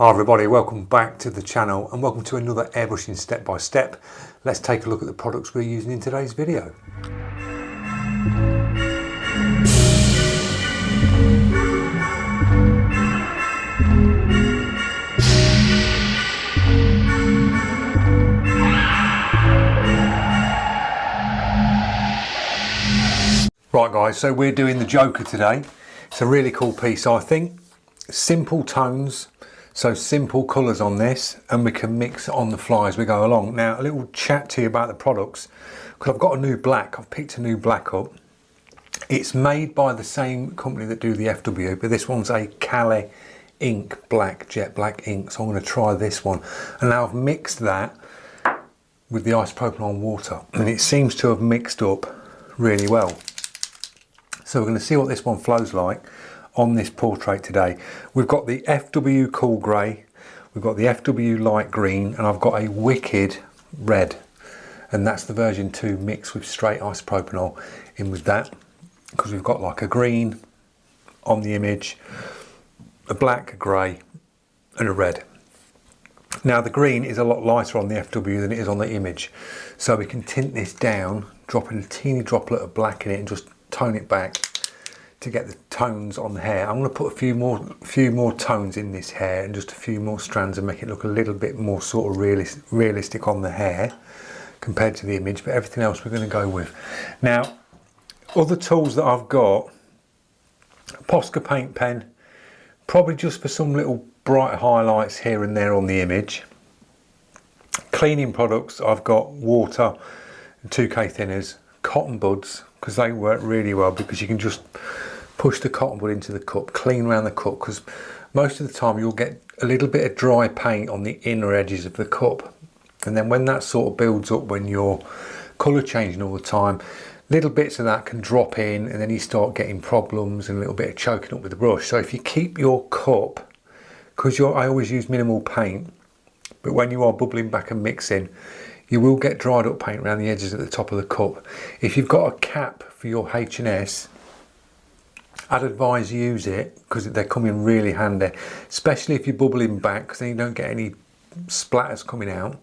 Hi everybody, welcome back to the channel and welcome to another airbrushing step by step. Let's take a look at the products we're using in today's video. Right guys, so we're doing the Joker today. It's a really cool piece, I think. Simple tones, so simple colours on this, and we can mix on the fly as we go along. Now a little chat to you about the products, because I've got a new black, I've picked a new black up. It's made by the same company that do the FW, but this one's a Cali ink black, jet black ink, so I'm going to try this one. And now I've mixed that with the isopropyl water, and it seems to have mixed up really well. So we're going to see what this one flows like on this portrait today. We've got the FW Cool Grey, we've got the FW Light Green, and I've got a Wicked Red. And that's the version 2 mixed with straight isopropyl in with that, because we've got like a green on the image, a black, a grey, and a red. Now the green is a lot lighter on the FW than it is on the image. So we can tint this down, dropping a teeny droplet of black in it and just tone it back to get the tones on the hair. I'm going to put a few more tones in this hair and just a few more strands and make it look a little bit more sort of realistic on the hair compared to the image, but everything else we're going to go with. Now, other tools that I've got, Posca paint pen, probably just for some little bright highlights here and there on the image. Cleaning products, I've got water and 2K thinners, cotton buds, because they work really well, because you can just push the cotton bud into the cup, clean around the cup, because most of the time you'll get a little bit of dry paint on the inner edges of the cup, and then when that sort of builds up, when you're colour changing all the time, little bits of that can drop in and then you start getting problems and a little bit of choking up with the brush. So if you keep your cup, because I always use minimal paint, but when you are bubbling back and mixing, you will get dried up paint around the edges at the top of the cup. If you've got a cap for your H&S, I'd advise use it, because they come in really handy, especially if you're bubbling back, because then you don't get any splatters coming out,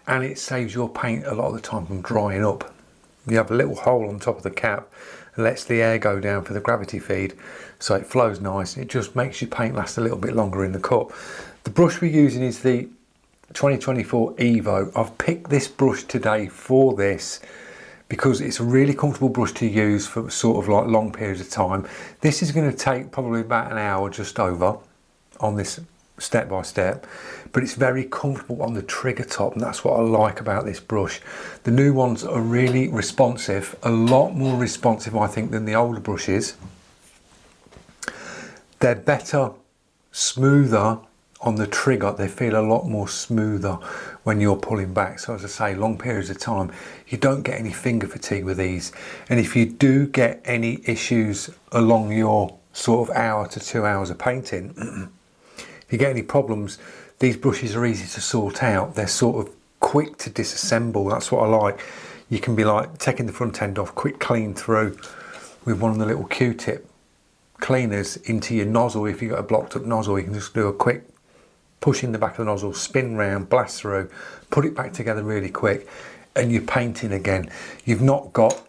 and it saves your paint a lot of the time from drying up. You have a little hole on top of the cap and lets the air go down for the gravity feed, so it flows nice. It just makes your paint last a little bit longer in the cup. The brush we're using is the 2024 Evo. I've picked this brush today for this because it's a really comfortable brush to use for sort of like long periods of time. This is going to take probably about an hour, just over, on this step by step, but it's very comfortable on the trigger top, and that's what I like about this brush. The new ones are really responsive, a lot more responsive I think than the older brushes. They're better, smoother on the trigger, they feel a lot more smoother when you're pulling back. So as I say, long periods of time, you don't get any finger fatigue with these. And if you do get any issues along your sort of hour to 2 hours of painting, if you get any problems, these brushes are easy to sort out. They're sort of quick to disassemble, that's what I like. You can be like taking the front end off, quick clean through with one of the little Q-tip cleaners into your nozzle. If you've got a blocked up nozzle, you can just do a quick push in the back of the nozzle, spin round, blast through, put it back together really quick, and you're painting again. You've not got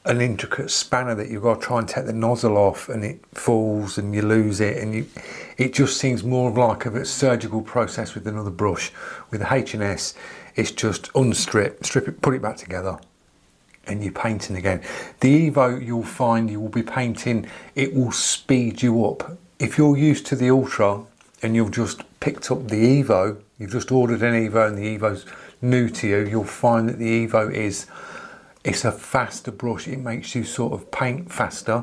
an intricate spanner that you've got to try and take the nozzle off and it falls and you lose it, and it just seems more of like a surgical process with another brush. With the H&S, it's just unstrip, strip it, put it back together, and you're painting again. The Evo, you'll find you will be painting, it will speed you up. If you're used to the Ultra, and you've just picked up the Evo, you've just ordered an Evo and the Evo's new to you, you'll find that the Evo it's a faster brush. It makes you sort of paint faster.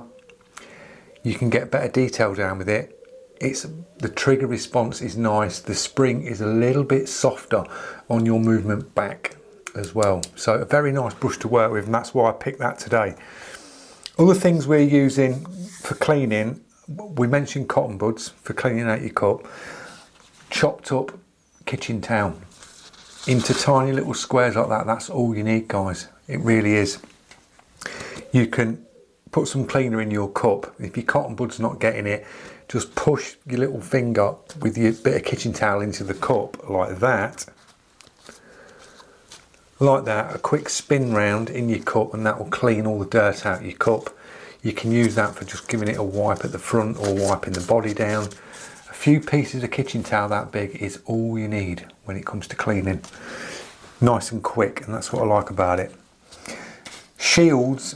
You can get better detail down with it. The trigger response is nice. The spring is a little bit softer on your movement back as well. So a very nice brush to work with, and that's why I picked that today. Other things we're using for cleaning, we mentioned cotton buds for cleaning out your cup, chopped up kitchen towel into tiny little squares like that. That's all you need, guys. It really is. You can put some cleaner in your cup. If your cotton bud's not getting it, just push your little finger with your bit of kitchen towel into the cup like that. Like that, a quick spin round in your cup, and that will clean all the dirt out of your cup. You can use that for just giving it a wipe at the front or wiping the body down. A few pieces of kitchen towel that big is all you need when it comes to cleaning. Nice and quick, and that's what I like about it. Shields,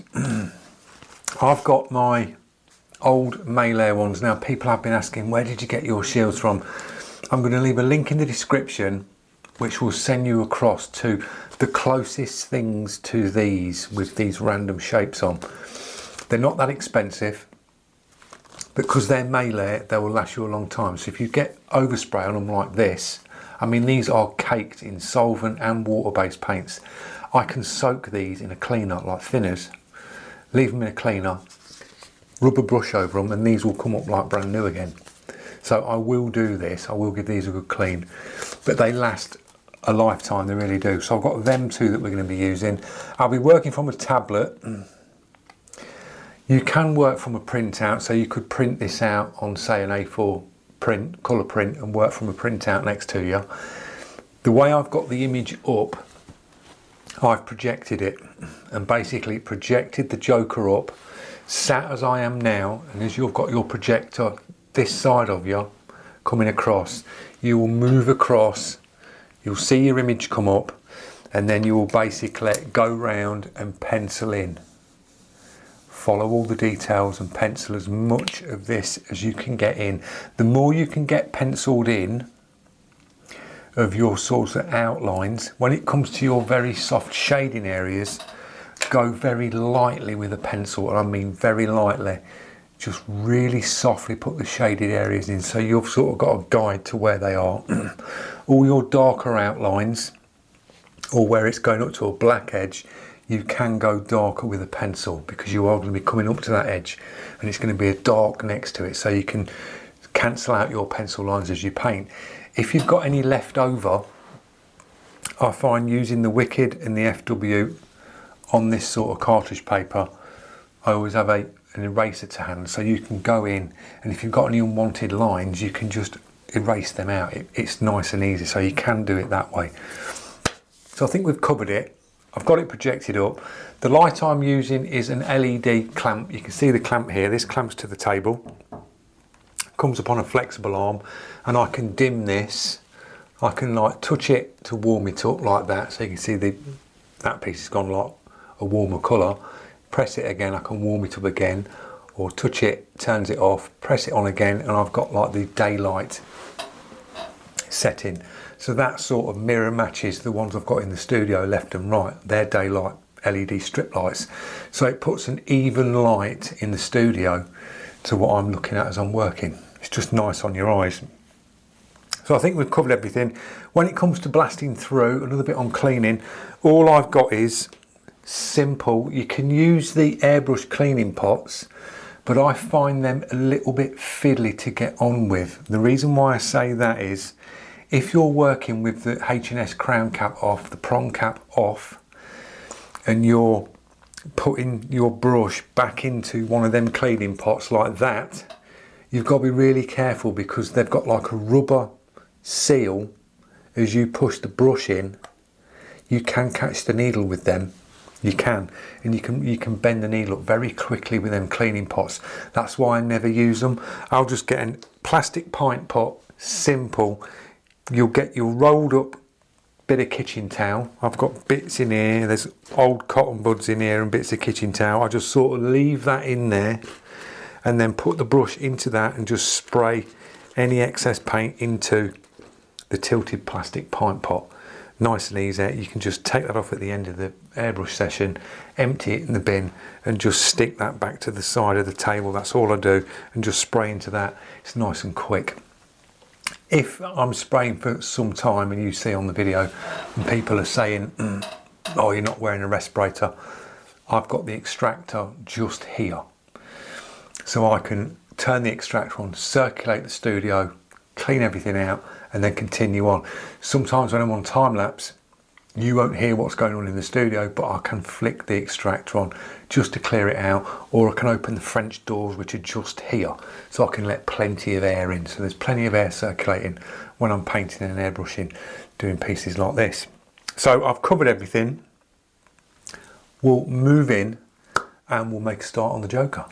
I've got my old Melee ones. Now people have been asking, where did you get your shields from? I'm going to leave a link in the description which will send you across to the closest things to these with these random shapes on. They're not that expensive, because they're Melee, they will last you a long time. So if you get overspray on them like this, I mean, these are caked in solvent and water-based paints. I can soak these in a cleaner like thinners, leave them in a cleaner, rub a brush over them, and these will come up like brand new again. So I will do this, I will give these a good clean, but they last a lifetime, they really do. So I've got them two that we're going to be using. I'll be working from a tablet. You can work from a printout, so you could print this out on, say, an A4 print, colour print, and work from a printout next to you. The way I've got the image up, I've projected it, and basically projected the Joker up, sat as I am now, and as you've got your projector this side of you coming across, you will move across, you'll see your image come up, and then you will basically go round and pencil in. Follow all the details and pencil as much of this as you can get in. The more you can get penciled in of your sorts of outlines, when it comes to your very soft shading areas, go very lightly with a pencil, and I mean very lightly. Just really softly put the shaded areas in, so you've sort of got a guide to where they are. All your darker outlines, or where it's going up to a black edge, you can go darker with a pencil, because you are going to be coming up to that edge and it's going to be a dark next to it, so you can cancel out your pencil lines as you paint. If you've got any left over, I find using the Wicked and the FW on this sort of cartridge paper, I always have an eraser to hand, so you can go in, and if you've got any unwanted lines, you can just erase them out. It's nice and easy, so you can do it that way. So I think we've covered it. I've got it projected up. The light I'm using is an LED clamp. You can see the clamp here. This clamps to the table, comes upon a flexible arm, and I can dim this. I can like touch it to warm it up like that, so you can see that piece has gone like a warmer colour. Press it again, I can warm it up again, or touch it, turns it off, press it on again, and I've got like the daylight setting. So that sort of mirror matches the ones I've got in the studio left and right. They're daylight LED strip lights. So it puts an even light in the studio to what I'm looking at as I'm working. It's just nice on your eyes. So I think we've covered everything. When it comes to blasting through, another bit on cleaning, all I've got is simple. You can use the airbrush cleaning pots, but I find them a little bit fiddly to get on with. The reason why I say that is, if you're working with the H&S crown cap off, the prong cap off, and you're putting your brush back into one of them cleaning pots like that, you've got to be really careful, because they've got like a rubber seal. As you push the brush in, you can catch the needle with them. You can, and you can bend the needle up very quickly with them cleaning pots. That's why I never use them. I'll just get a plastic pint pot, simple. You'll get your rolled up bit of kitchen towel. I've got bits in here, there's old cotton buds in here and bits of kitchen towel. I just sort of leave that in there, and then put the brush into that and just spray any excess paint into the tilted plastic pint pot. Nice and easy. You can just take that off at the end of the airbrush session, empty it in the bin, and just stick that back to the side of the table. That's all I do, and just spray into that. It's nice and quick. If I'm spraying for some time and you see on the video and people are saying, oh, you're not wearing a respirator, I've got the extractor just here. So I can turn the extractor on, circulate the studio, clean everything out, and then continue on. Sometimes when I'm on time lapse, You won't hear what's going on in the studio, but I can flick the extractor on just to clear it out, or I can open the French doors, which are just here, so I can let plenty of air in. So there's plenty of air circulating when I'm painting and airbrushing, doing pieces like this. So I've covered everything. We'll move in and we'll make a start on the Joker.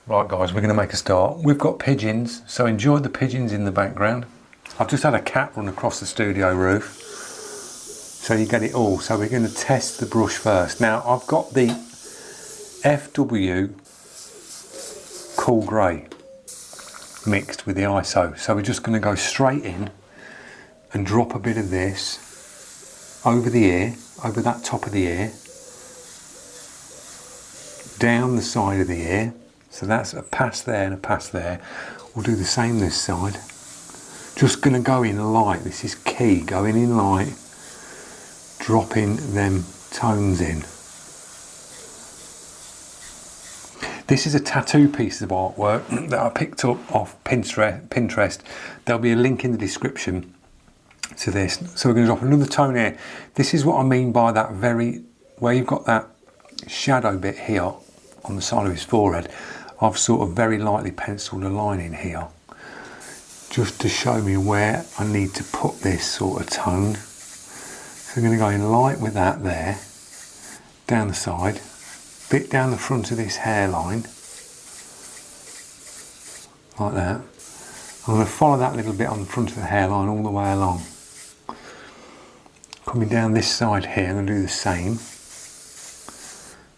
Right guys, we're going to make a start. We've got pigeons, so enjoy the pigeons in the background. I've just had a cat run across the studio roof, so you get it all. So we're going to test the brush first. Now I've got the FW Cool Grey mixed with the ISO. So we're just going to go straight in and drop a bit of this over the ear, over that top of the ear, down the side of the ear. So that's a pass there and a pass there. We'll do the same this side. Just going to go in light. This is key, going in light, dropping them tones in. This is a tattoo piece of artwork that I picked up off Pinterest. There'll be a link in the description to this. So we're going to drop another tone here. This is what I mean by that where you've got that shadow bit here on the side of his forehead. I've sort of very lightly penciled a line in here, just to show me where I need to put this sort of tone. So I'm going to go in light with that there, down the side, bit down the front of this hairline, like that. I'm going to follow that little bit on the front of the hairline all the way along. Coming down this side here, I'm going to do the same.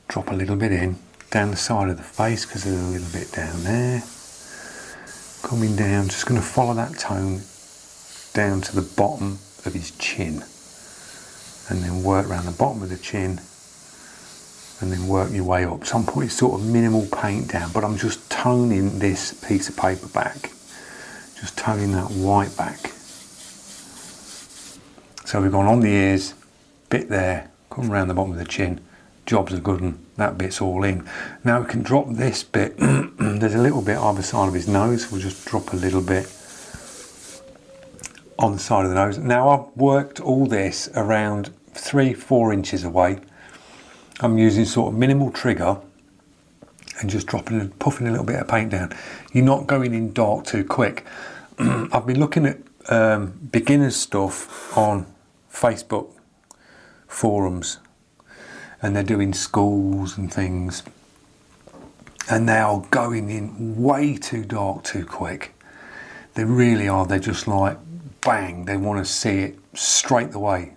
Drop a little bit in, down the side of the face because there's a little bit down there. Coming down, just going to follow that tone down to the bottom of his chin, and then work around the bottom of the chin, and then work your way up. So I'm putting sort of minimal paint down, but I'm just toning this piece of paper back, just toning that white back. So we've gone on the ears, bit there, come around the bottom of the chin. Job's a good one, that bit's all in. Now we can drop this bit. There's a little bit either side of his nose. We'll just drop a little bit on the side of the nose. Now I've worked all this around 3-4 inches away. I'm using sort of minimal trigger and just dropping and puffing a little bit of paint down. You're not going in dark too quick. I've been looking at beginners stuff on Facebook forums, and they're doing schools and things, and they are going in way too dark too quick. They really are. They're just like bang, they want to see it straight away.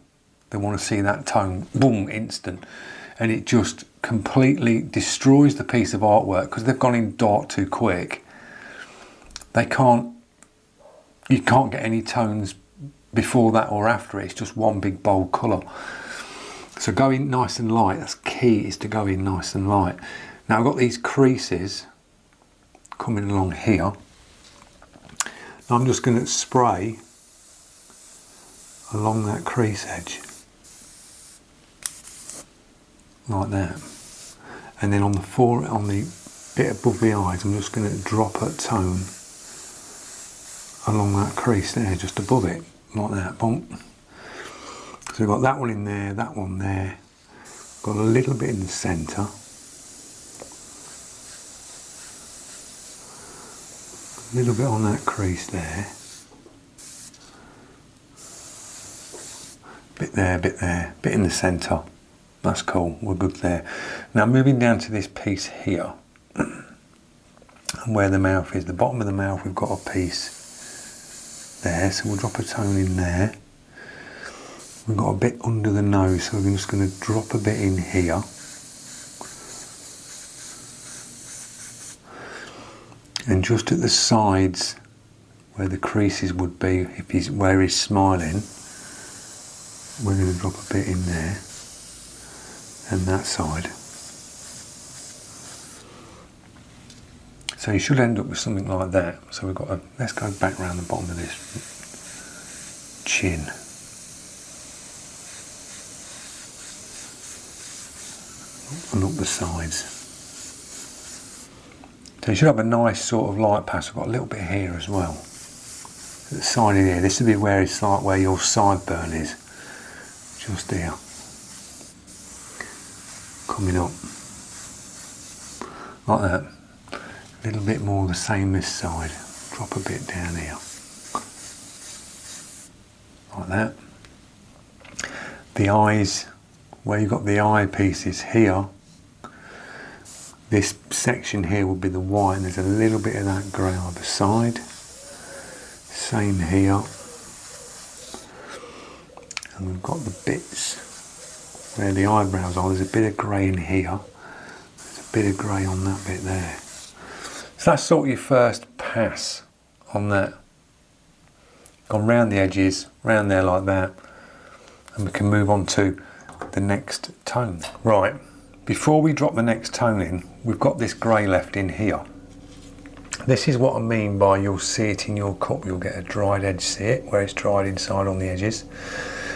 They want to see that tone, boom, instant, and it just completely destroys the piece of artwork because they've gone in dark too quick. You can't get any tones before that or after it. It's just one big bold colour. So go in nice and light. That's key, is to go in nice and light. Now I've got these creases coming along here. I'm just going to spray along that crease edge like that, and then on the bit above the eyes, I'm just going to drop a tone along that crease there, just above it, like that. Boom. So we've got that one in there, that one there, got a little bit in the centre, a little bit on that crease there, bit there, bit in the centre. That's cool, we're good there. Now moving down to this piece here, and where the mouth is, the bottom of the mouth, we've got a piece there, so we'll drop a tone in there. We've got a bit under the nose, so we're just going to drop a bit in here. And just at the sides where the creases would be, where he's smiling, we're going to drop a bit in there, and that side. So you should end up with something like that. So we've got let's go back around the bottom of this chin. And up the sides. So you should have a nice sort of light pass. I've got a little bit here as well. At the side of here, this would be where it's like where your sideburn is. just here, coming up like that. A little bit more the same this side. Drop a bit down here, like that. The eyes, where you've got the eye pieces here, this section here will be the white, and there's a little bit of that grey either side. Same here. And we've got the bits where the eyebrows are. There's a bit of grey in here. There's a bit of grey on that bit there. So that's sort of your first pass on that. Gone round the edges, round there like that. And we can move on to the next tone. Right, before we drop the next tone in, we've got this grey left in here. This is what I mean by you'll see it in your cup. You'll get a dried edge, see it, where it's dried inside on the edges.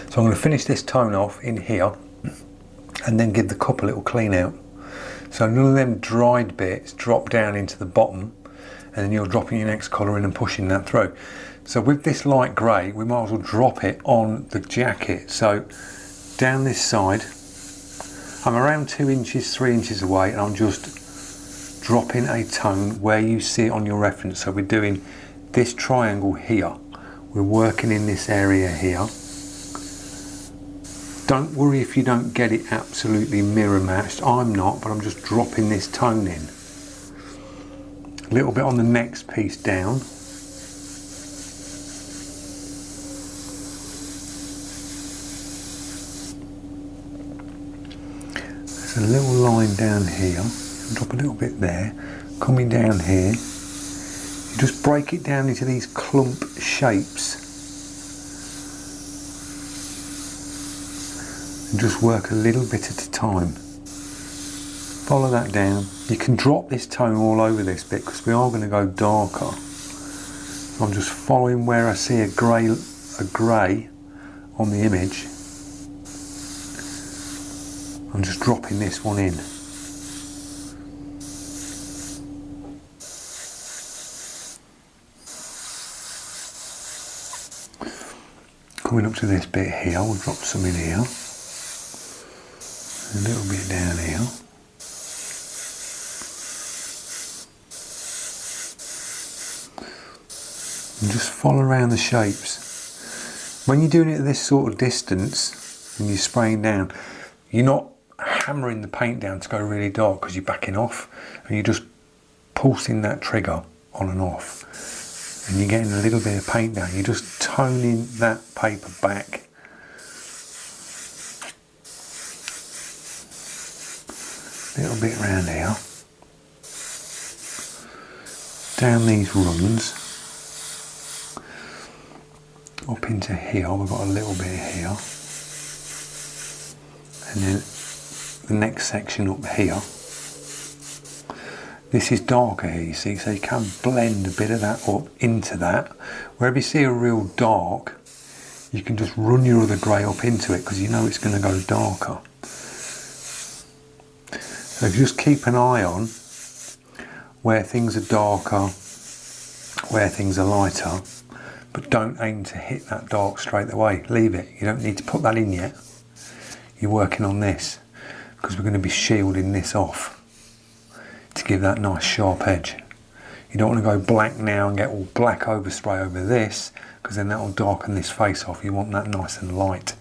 So I'm going to finish this tone off in here and then give the cup a little clean out. So none of them dried bits drop down into the bottom, and then you're dropping your next colour in and pushing that through. So with this light grey, we might as well drop it on the jacket. So down this side, I'm around 2 inches, 3 inches away, and I'm just dropping a tone where you see it on your reference. So we're doing this triangle here. We're working in this area here. Don't worry if you don't get it absolutely mirror matched. I'm not, but I'm just dropping this tone in. A little bit on the next piece down. There's a little line down here. Drop a little bit there. Coming down here. You just break it down into these clump shapes. And just work a little bit at a time. Follow that down. You can drop this tone all over this bit because we are going to go darker. I'm just following where I see a grey on the image. I'm just dropping this one in. Coming up to this bit here, we'll drop some in here. A little bit down here. And just follow around the shapes. When you're doing it at this sort of distance and you're spraying down, you're not hammering the paint down to go really dark because you're backing off, and you're just pulsing that trigger on and off, and you're getting a little bit of paint down. You're just toning that paper back. A little bit around here, down these runs, up into here. We've got a little bit here, and then the next section up here. This is darker here, you see, so you can blend a bit of that up into that. Wherever you see a real dark, you can just run your other grey up into it because you know it's going to go darker. So if you just keep an eye on where things are darker, where things are lighter, but don't aim to hit that dark straight away. Leave it. You don't need to put that in yet. You're working on this because we're going to be shielding this off to give that nice sharp edge. You don't want to go black now and get all black overspray over this because then that will darken this face off. You want that nice and light.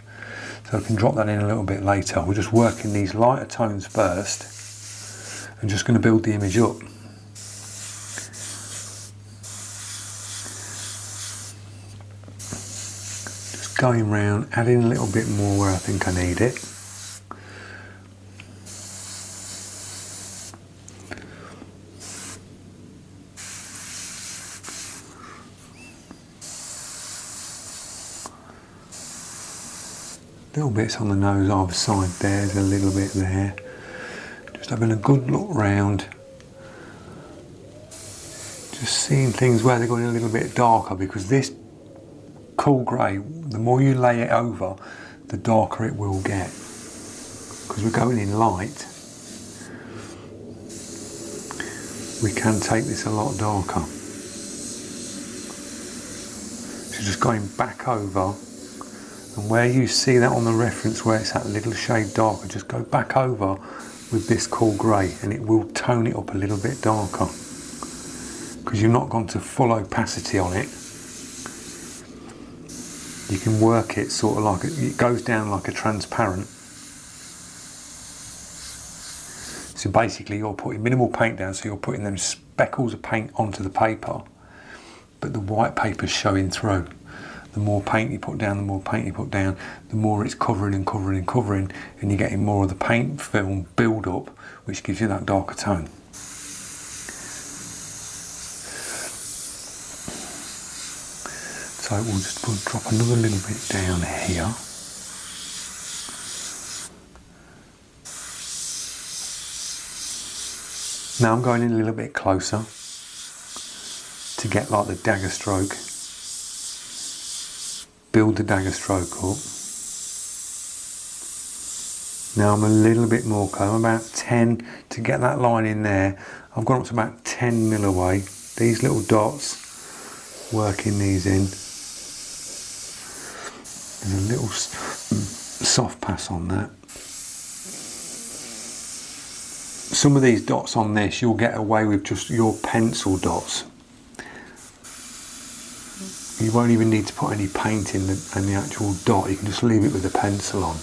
So we can drop that in a little bit later. We're just working these lighter tones first and just going to build the image up. Just going round, adding a little bit more where I think I need it. Little bits on the nose either side there, there's a little bit there. Just having a good look round. Just seeing things where they're going a little bit darker, because this cool grey, the more you lay it over, the darker it will get. Because we're going in light, we can take this a lot darker. So just going back over And where you see that on the reference where it's that little shade darker, just go back over with this cool grey and it will tone it up a little bit darker, because you've not gone to full opacity on it. You can work it sort of like, it goes down like a transparent. So basically you're putting minimal paint down, so you're putting them speckles of paint onto the paper, but the white paper's showing through. The more paint you put down, the more paint you put down, the more it's covering and covering and covering, and you're getting more of the paint film build up, which gives you that darker tone. So we'll just drop another little bit down here. Now I'm going in a little bit closer to get like the dagger stroke. Build the dagger stroke up. Now I'm a little bit more close. I'm about 10 to get that line in there. I've gone up to about 10 mil away. These little dots, working these in. There's a little soft pass on that. Some of these dots on this you'll get away with just your pencil dots. You won't even need to put any paint in the actual dot, you can just leave it with the pencil on.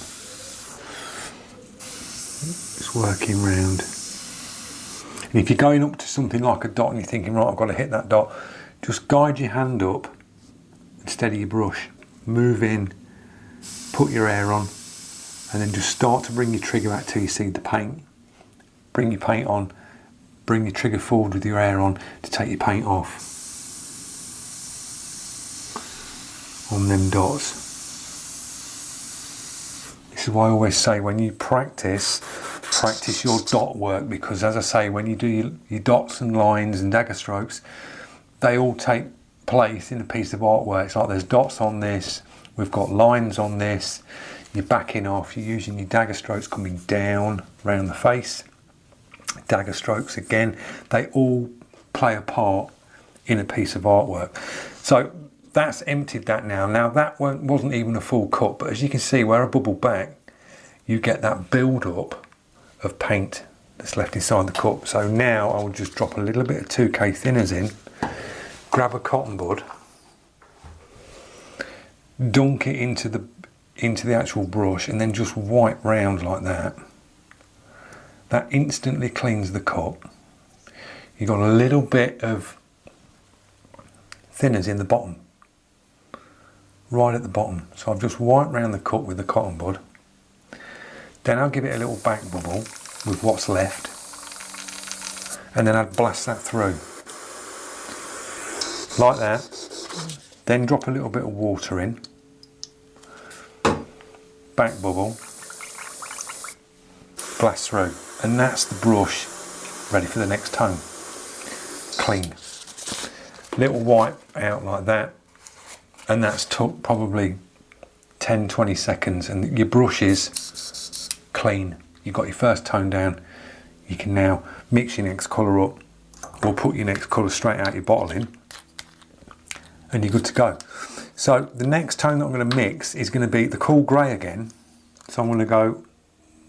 Just working round. And if you're going up to something like a dot and you're thinking, right, I've got to hit that dot, just guide your hand up and steady your brush. Move in, put your air on, and then just start to bring your trigger back till you see the paint. Bring your paint on, bring your trigger forward with your air on to take your paint off. On them dots. This is why I always say when you practice your dot work, because as I say, when you do your dots and lines and dagger strokes, they all take place in a piece of artwork. It's like there's dots on this, we've got lines on this, you're backing off, you're using your dagger strokes coming down around the face. Dagger strokes again, they all play a part in a piece of artwork. So that's emptied that now. Now that wasn't even a full cut, but as you can see where I bubbled back, you get that build up of paint that's left inside the cup. So now I'll just drop a little bit of 2K thinners in, grab a cotton bud, dunk it into the actual brush, and then just wipe round like that. That instantly cleans the cup. You've got a little bit of thinners in the bottom, right at the bottom. So I've just wiped round the cup with the cotton bud. Then I'll give it a little back bubble with what's left, and then I'd blast that through like that. Then drop a little bit of water in, back bubble, blast through, and that's the brush ready for the next tone. Clean. Little wipe out like that, and that's took probably 10-20 seconds, and your brush is clean. You've got your first tone down. You can now mix your next colour up, or put your next colour straight out your bottle in, and you're good to go. So the next tone that I'm going to mix is going to be the cool grey again. So I'm going to go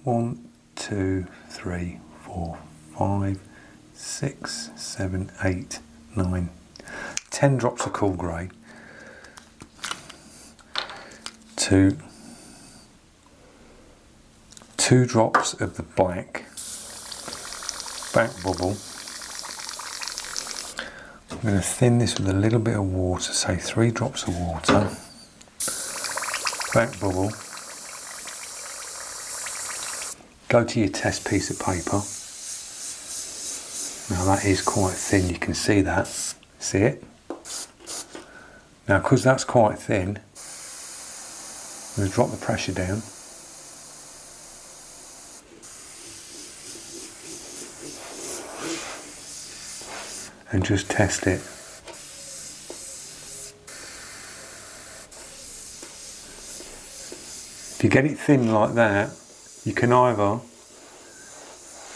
1, 2, 3, 4, 5, 6, 7, 8, 9, 10 drops of cool grey. 2 drops of the black, back bubble. I'm going to thin this with a little bit of water, say 3 drops of water, back bubble. Go to your test piece of paper. Now that is quite thin, you can see that. See it? Now because that's quite thin, I'm going to drop the pressure down. And just test it. If you get it thin like that, you can either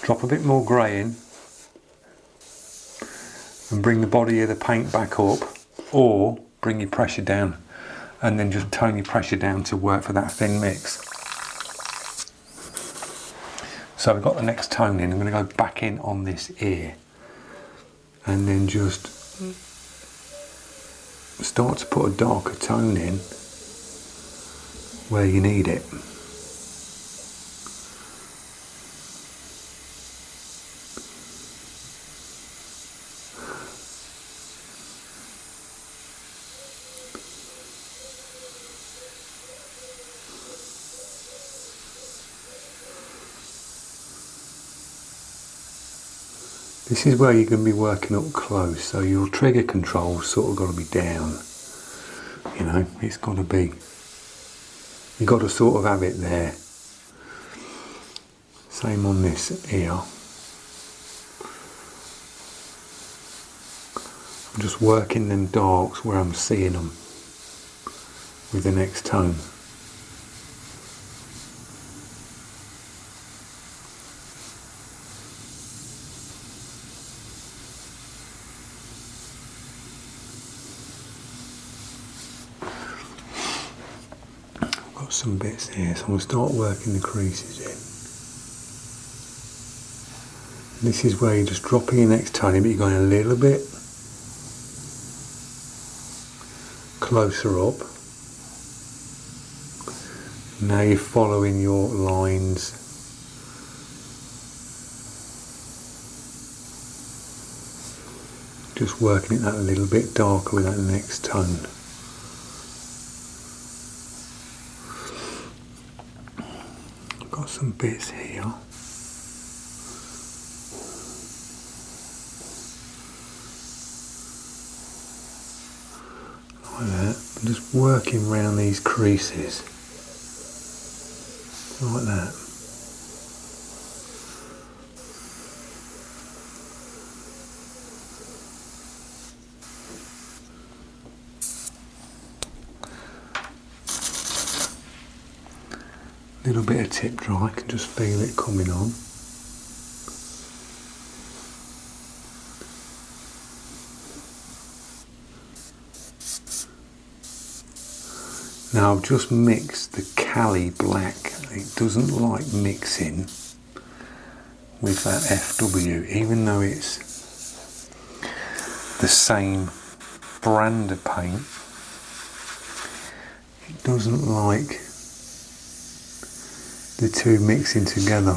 drop a bit more grey in and bring the body of the paint back up, or bring your pressure down. and then just tone your pressure down to work for that thin mix. So we've got the next tone in. I'm going to go back in on this ear and then just start to put a darker tone in where you need it. This is where you're going to be working up close, so your trigger control's sort of got to be down. You know, it's got to be, you've got to sort of have it there. Same on this ear. I'm just working them darks where I'm seeing them with the next tone. Some bits here, so I'm going to start working the creases in. This is where you're just dropping your next tone in, but you're going a little bit closer up. Now you're following your lines. Just working it that a little bit darker with that next tone. Got some bits here. Like that. I'm just working around these creases. Like that. Little bit of tip dry, I can just feel it coming on. Now I've just mixed the Cali black. It doesn't like mixing with that FW, even though it's the same brand of paint. It doesn't like the two mixing together.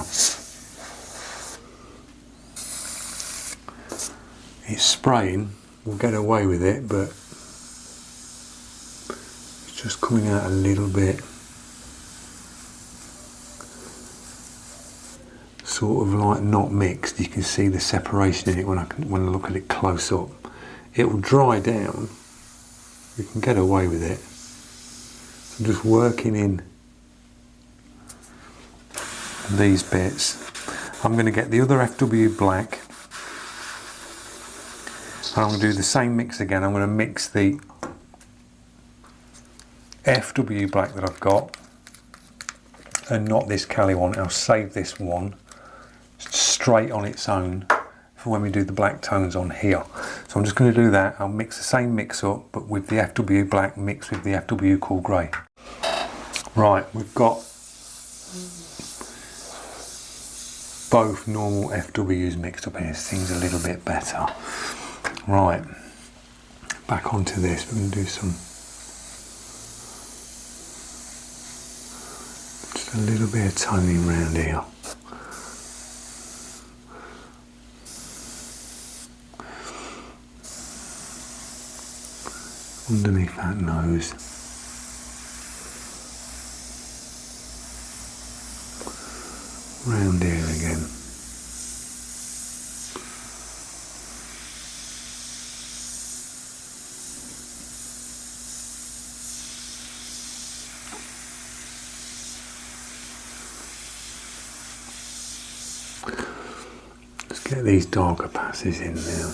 It's spraying, we'll get away with it, but it's just coming out a little bit sort of like not mixed. You can see the separation in it when I look at it close up. It will dry down, you can get away with it. So I'm just working in these bits. I'm going to get the other FW black and I'm going to do the same mix again. I'm going to mix the FW black that I've got and not this Cali one. I'll save this one straight on its own for when we do the black tones on here. So I'm just going to do that. I'll mix the same mix up but with the FW black mixed with the FW cool grey. Right, we've got both normal FWs mixed up here. This thing's a little bit better. Right, back onto this. We're going to do some, just a little bit of toning around here. Underneath that nose. Round here again. Let's get these darker passes in now.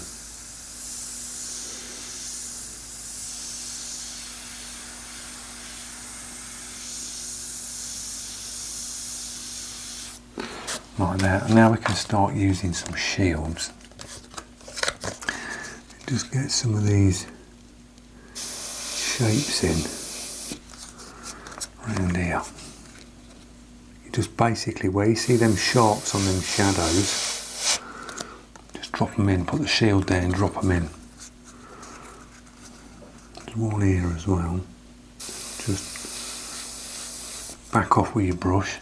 Like that. Now we can start using some shields. Just get some of these shapes in. here. You just basically, where you see them sharps on them shadows, just drop them in, put the shield there and drop them in. There's one here as well. Just back off with your brush,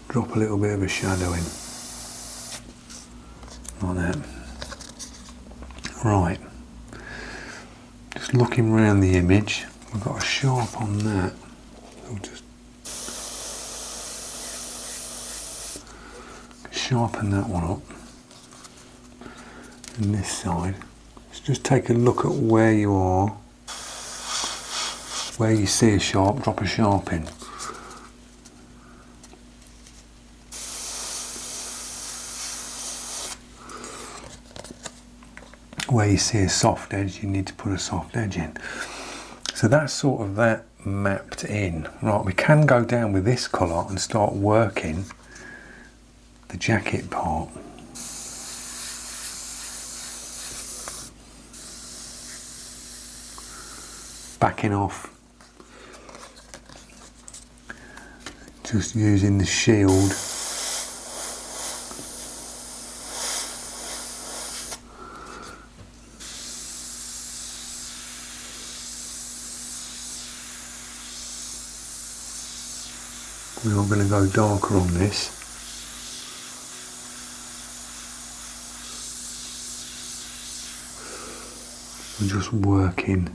drop a little bit of a shadow in, like that. Right, just looking around the image, we've got a sharp on that, so just sharpen that one up. And this side, let's just take a look at where you are, where you see a sharp, drop a sharp in. Where you see a soft edge, you need to put a soft edge in. So that's sort of that mapped in. Right, we can go down with this colour and start working the jacket part. Backing off, just using the shield. We are going to go darker on this. We're just working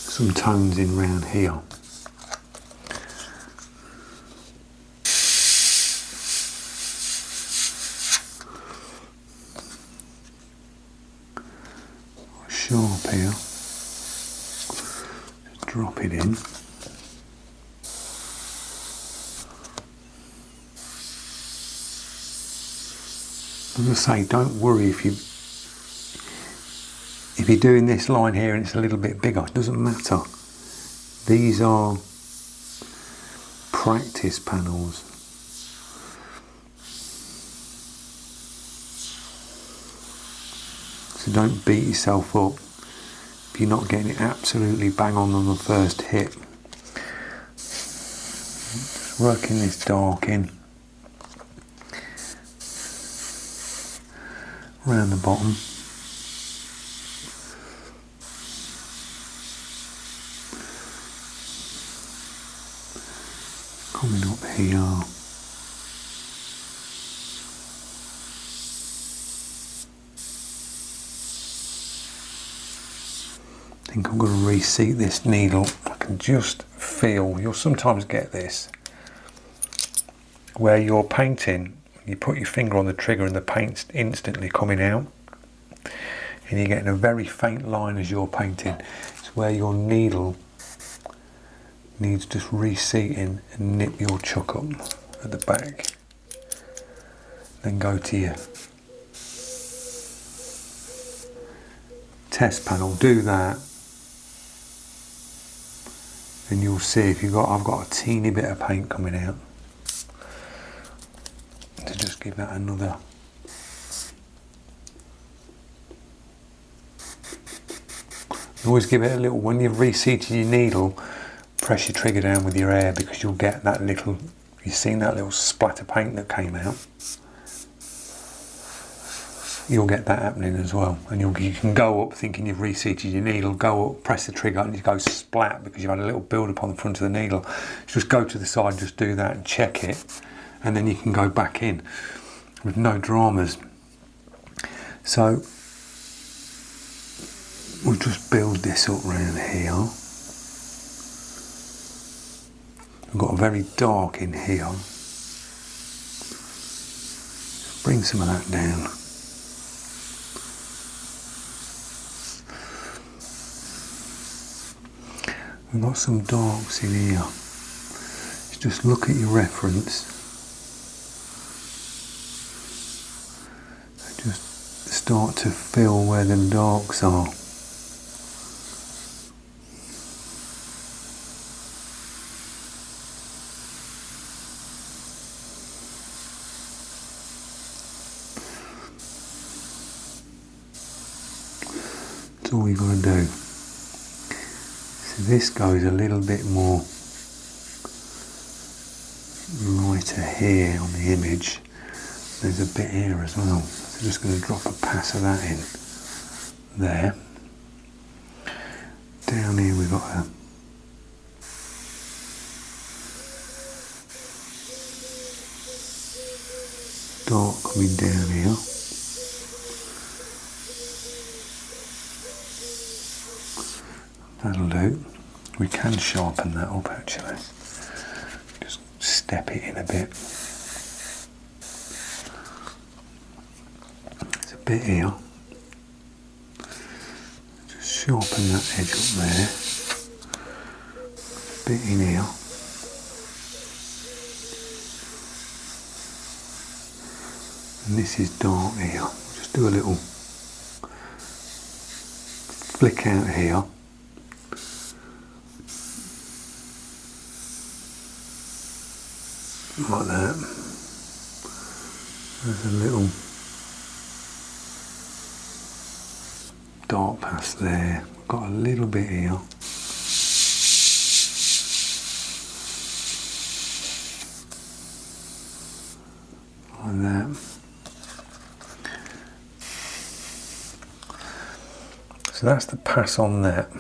some tones in round here. Sharp here. Drop it in. As I say, don't worry if you're doing this line here and it's a little bit bigger. It doesn't matter. These are practice panels. So don't beat yourself up if you're not getting it absolutely bang on the first hit. Just working this dark in around the bottom. Coming up here. I think I'm going to reseat this needle. I can just feel, you'll sometimes get this, where you're painting, you put your finger on the trigger and the paint's instantly coming out. And you're getting a very faint line as you're painting. It's where your needle needs just reseating and nip your chuck up at the back. Then go to your test panel, do that. And you'll see if I've got a teeny bit of paint coming out. To just give that another. Always give it a little, when you've reseated your needle, press your trigger down with your air because you'll get that little, you've seen that little splat of paint that came out. You'll get that happening as well, and you can go up thinking you've reseated your needle, go up, press the trigger and you go splat because you've had a little build up on the front of the needle. Just go to the side, just do that and check it, and then you can go back in with no dramas. So we'll just build this up round here. We've got a very dark in here. Bring some of that down. We've got some darks in here. Just look at your reference. Just start to feel where them darks are. That's all you've got to do. So this goes a little bit more lighter here on the image. There's a bit here as well. So just going to drop a pass of that in there. Down here we've got a dark coming down here. That'll do. We can sharpen that up actually. Just step it in a bit. There's a bit here. Just sharpen that edge up there. A bit in here. And this is dark here. Just do a little flick out here. Like that. There's a little dark pass there. We've got a little bit here. Like that. So that's the pass on that.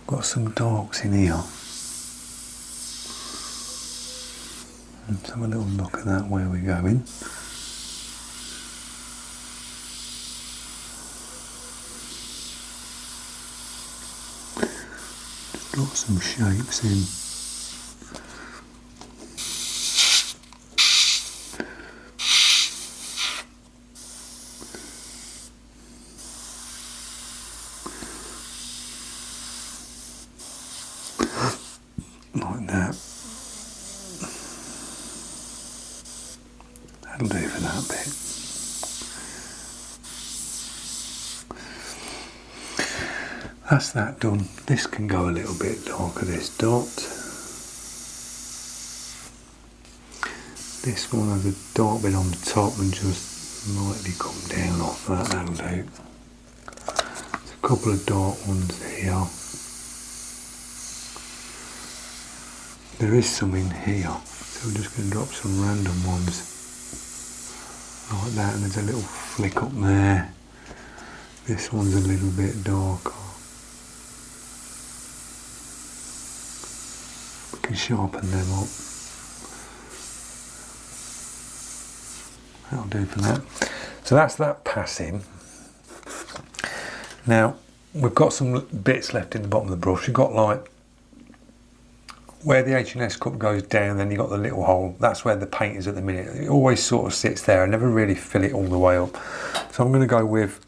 Got some darks in here. Let's have a little look at that, where we're going. Just drop some shapes in. Like that. That'll do for that bit. That's that done. This can go a little bit darker, this dot. This one has a dark bit on the top and just lightly come down off that. That'll do. There's a couple of dark ones here. There is some in here, so we're just going to drop some random ones like that, and there's a little flick up there. This one's a little bit darker. We can sharpen them up. That'll do for that. So that's that passing. Now we've got some bits left in the bottom of the brush. We've got like where the H&S cup goes down, then you've got the little hole. That's where the paint is at the minute. It always sort of sits there. I never really fill it all the way up. So I'm going to go with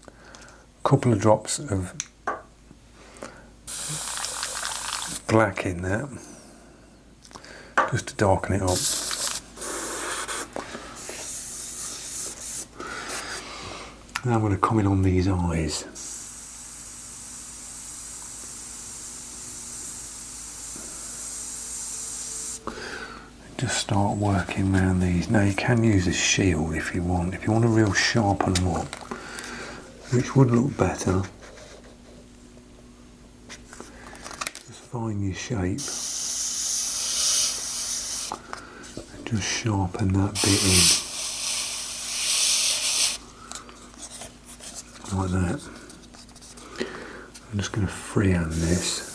a couple of drops of black in there, just to darken it up. And I'm going to come in on these eyes. Just start working around these. Now you can use a shield if you want. If you want to real sharpen them up, which would look better. Just find your shape and just sharpen that bit in. Like that. I'm just going to freehand this.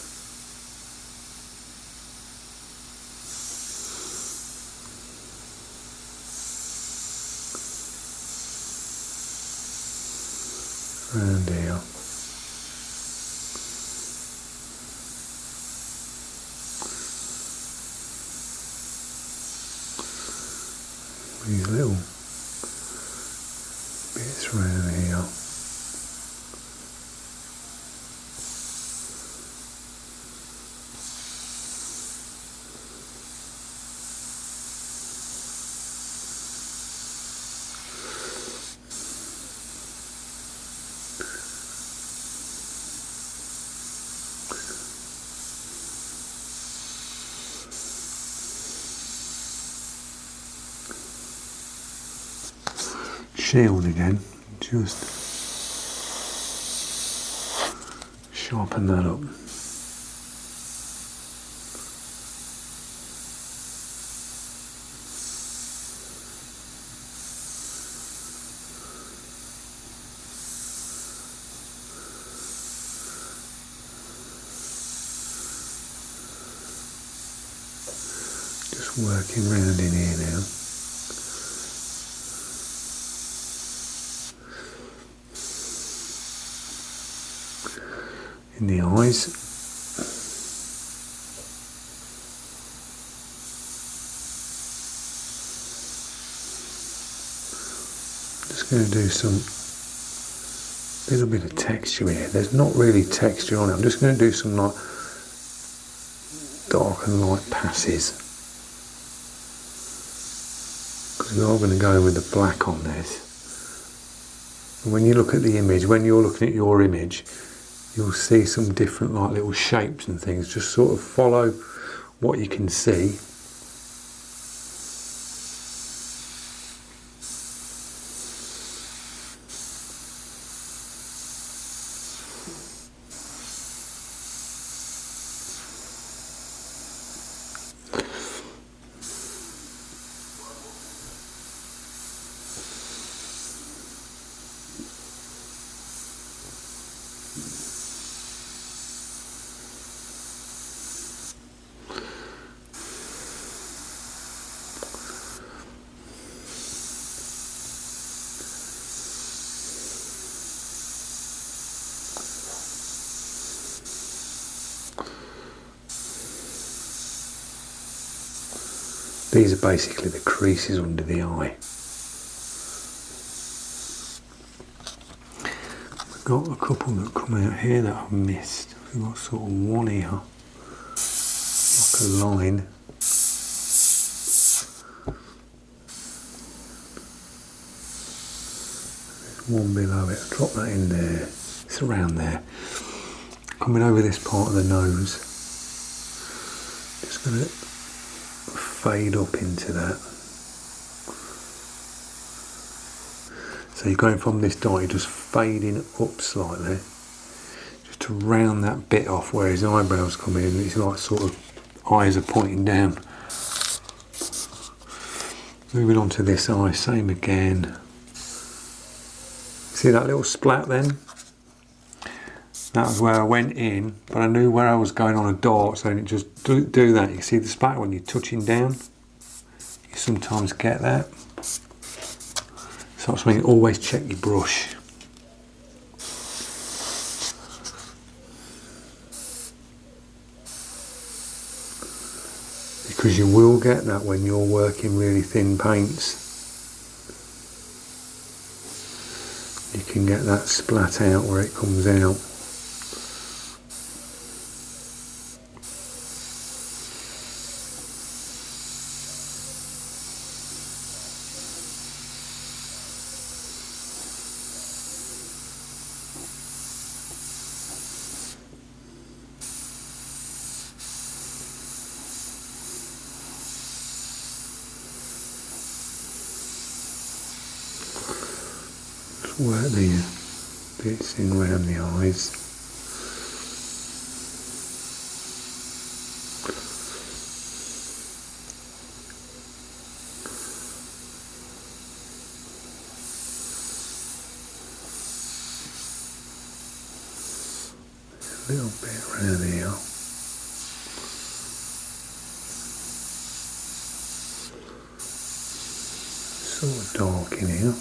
Around here. These little bits around here. Shield again, just sharpen that up. Just working round in here now. In the eyes. Just going to do some little bit of texture here. There's not really texture on it. I'm just going to do some like dark and light passes, because we are going to go with the black on this. And when you look at the image, when you're looking at your image, you'll see some different like little shapes and things. Just sort of follow what you can see. These are basically the creases under the eye. We've got a couple that come out here that I've missed. We've got sort of one here, like a line. There's one below it. I'll drop that in there. It's around there. Coming over this part of the nose. Just going to fade up into that. So you're going from this dot, you're just fading up slightly, just to round that bit off where his eyebrows come in. It's like sort of eyes are pointing down. Moving on to this eye, same again. See that little splat then? That was where I went in, but I knew where I was going on a dart, so I didn't just do that. You see the spat when you're touching down? You sometimes get that. So that's when you always check your brush. Because you will get that when you're working really thin paints. You can get that splat out where it comes out. Work the bits in around the eyes. A little bit around here. Sort of dark in here.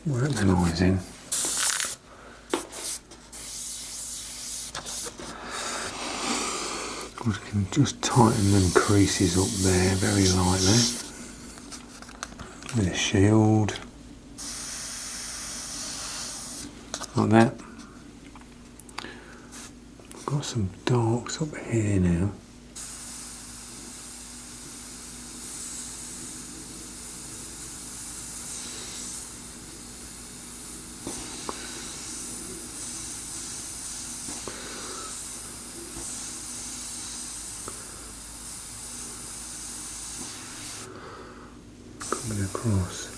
Work the noise in. We can just tighten them creases up there very lightly with a shield, like that. I've got some darks up here now. coming across.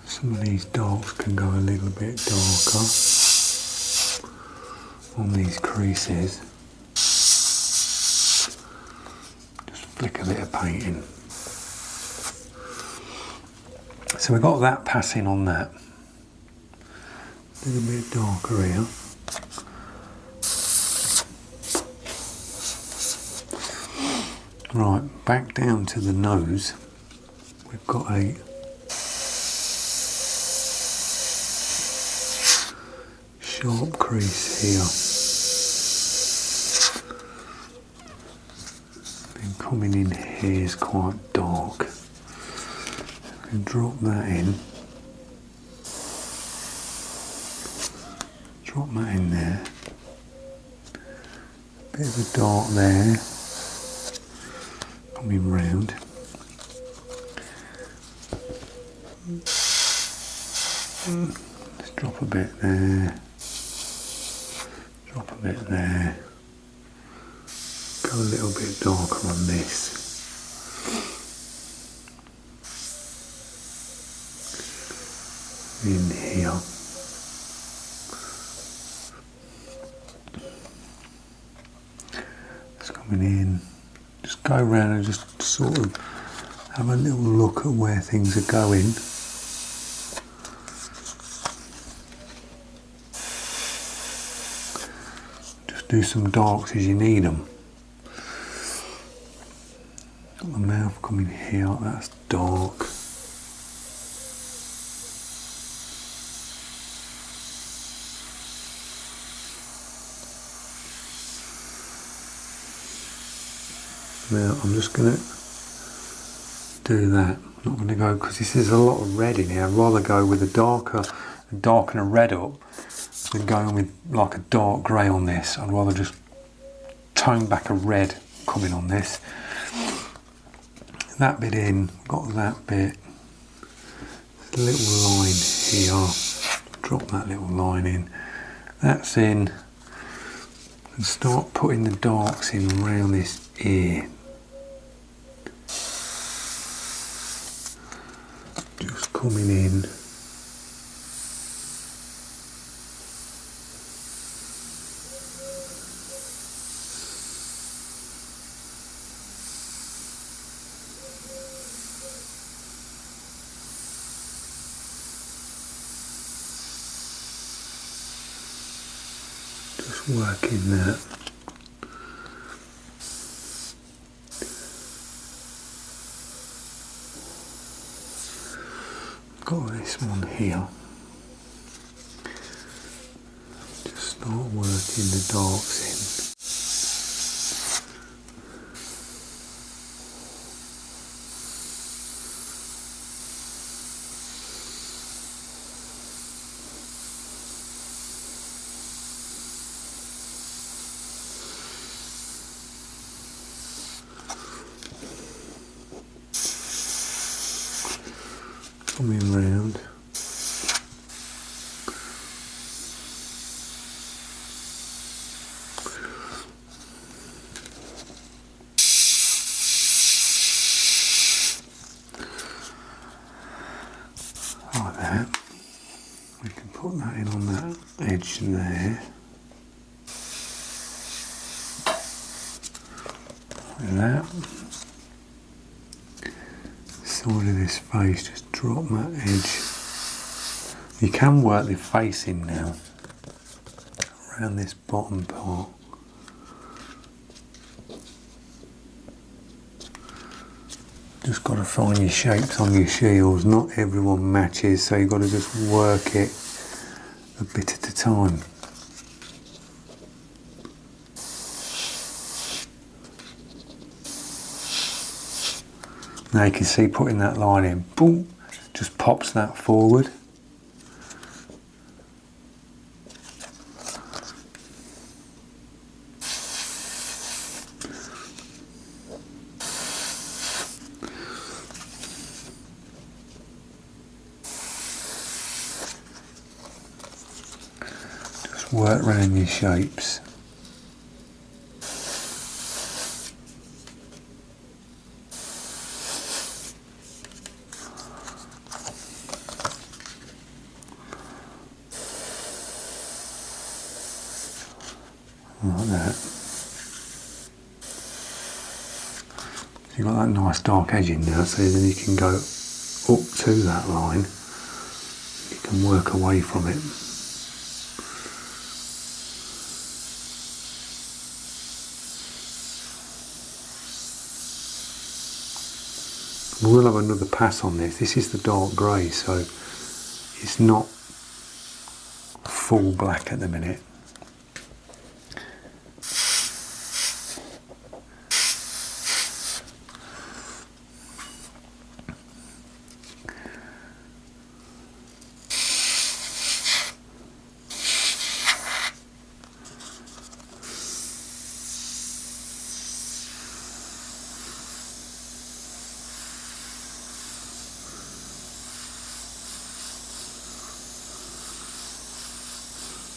Some of these darks can go a little bit darker on these creases. Just flick a bit of paint in. So we've got that passing on that. A little bit darker here. Right, back down to the nose. We've got a sharp crease here. Then coming in here is quite dark. And drop that in. Drop that in there. Bit of a dark there. Coming round. Let's drop a bit there. Drop a bit there. Go a little bit darker on this. In here. It's coming in. Just go around and just sort of have a little look at where things are going. Just do some darks as you need them. Got the mouth coming here, that's dark. Now I'm just going to do that. I'm not going to go because this is a lot of red in here. I'd rather go with a darken a red up than going with like a dark grey on this. I'd rather just tone back a red coming on this. That bit in, got that bit. There's a little line here. Drop that little line in. That's in. And start putting the darks in around this ear. Just coming in. Just working that. Got this one here. Just start working the darks in. Coming round. Like that. We can put that in on that edge there. Like that. Side of this face, just drop that edge. You can work the face in now, around this bottom part. Just got to find your shapes on your shields. Not everyone matches, so you've got to just work it a bit at a time. Now you can see putting that line in, boom, just pops that forward. work around your shapes. Like that. So you've got that nice dark edging now, so then you can go up to that line. You can work away from it. We'll have another pass on this. This is the dark grey, so it's not full black at the minute.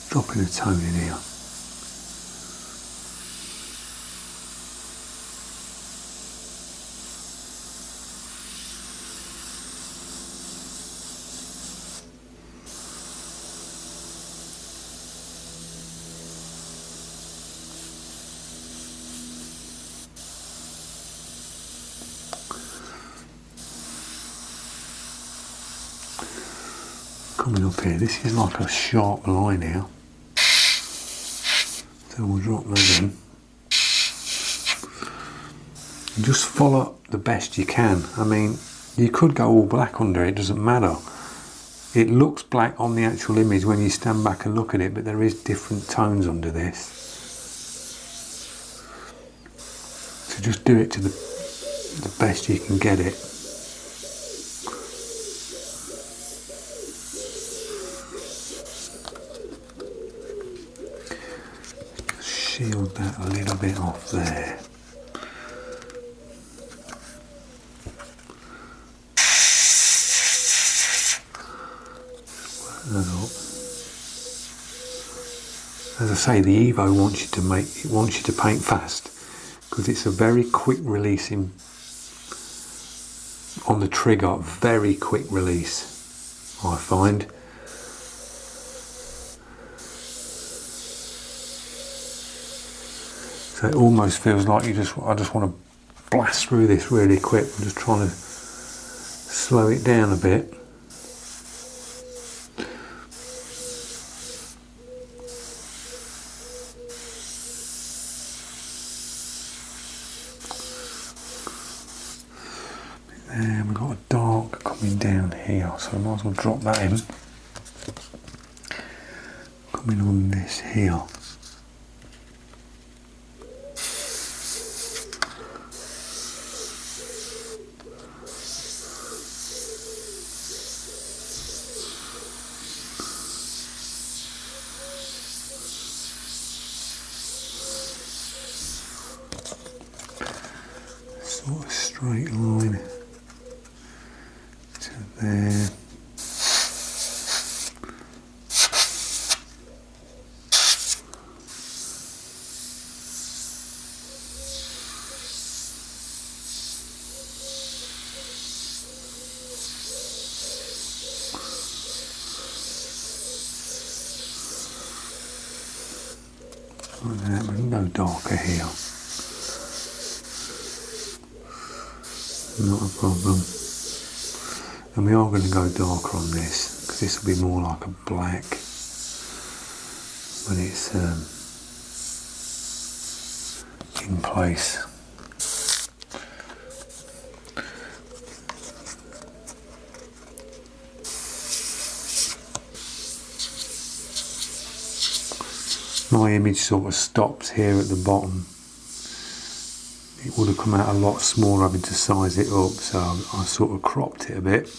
Dropping a tone in here. Coming up here, this is like a sharp line here. So we'll drop that in. And just follow the best you can. I mean, you could go all black under it, doesn't matter. It looks black on the actual image when you stand back and look at it, but there is different tones under this. So just do it to the best you can get it. Shield that a little bit off there. Work that up. As I say, the Evo wants you to paint fast because it's a very quick releasing on the trigger. Very quick release, I find. So it almost feels like I just want to blast through this really quick. I'm just trying to slow it down a bit. And we've got a dark coming down here, so I might as well drop that in. Coming on this here. Sort of straight line to there. Like that, but no darker here. Not a problem. And we are going to go darker on this because this will be more like a black when it's in place. My image sort of stops here at the bottom. It would have come out a lot smaller having to size it up, so I sort of cropped it a bit.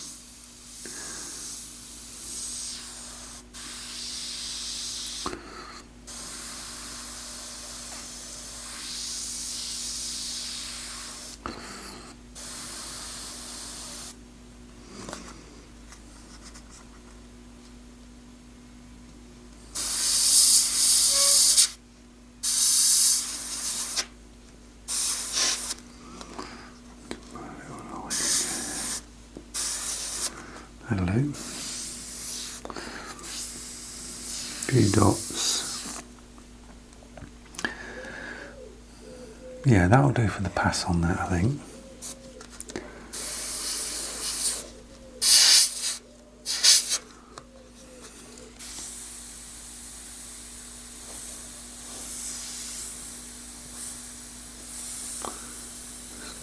Hello. Few dots. Yeah, that'll do for the pass on that, I think.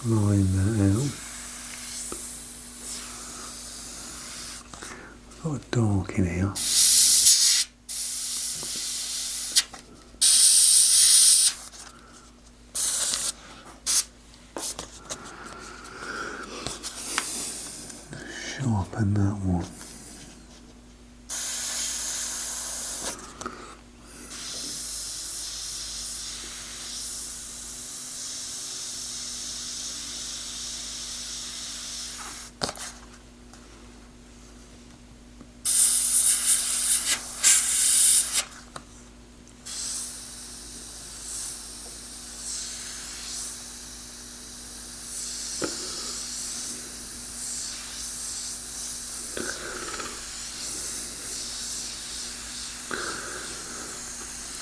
Line that out. Got a dark in here. Sharpen that one.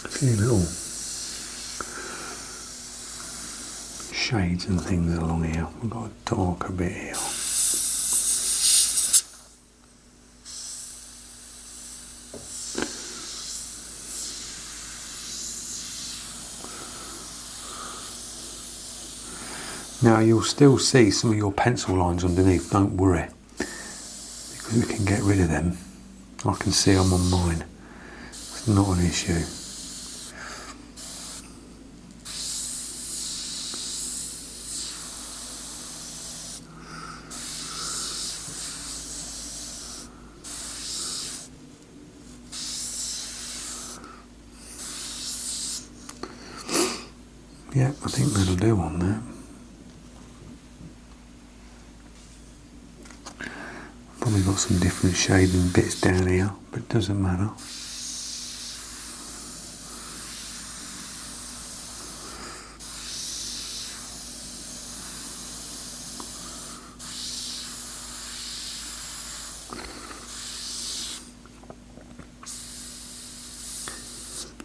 A few little shades and things along here. We've got a darker bit here. Now you'll still see some of your pencil lines underneath, don't worry, because we can get rid of them. I can see them on mine. It's not an issue. Yeah, I think that'll do on that. Probably got some different shading bits down here, but it doesn't matter.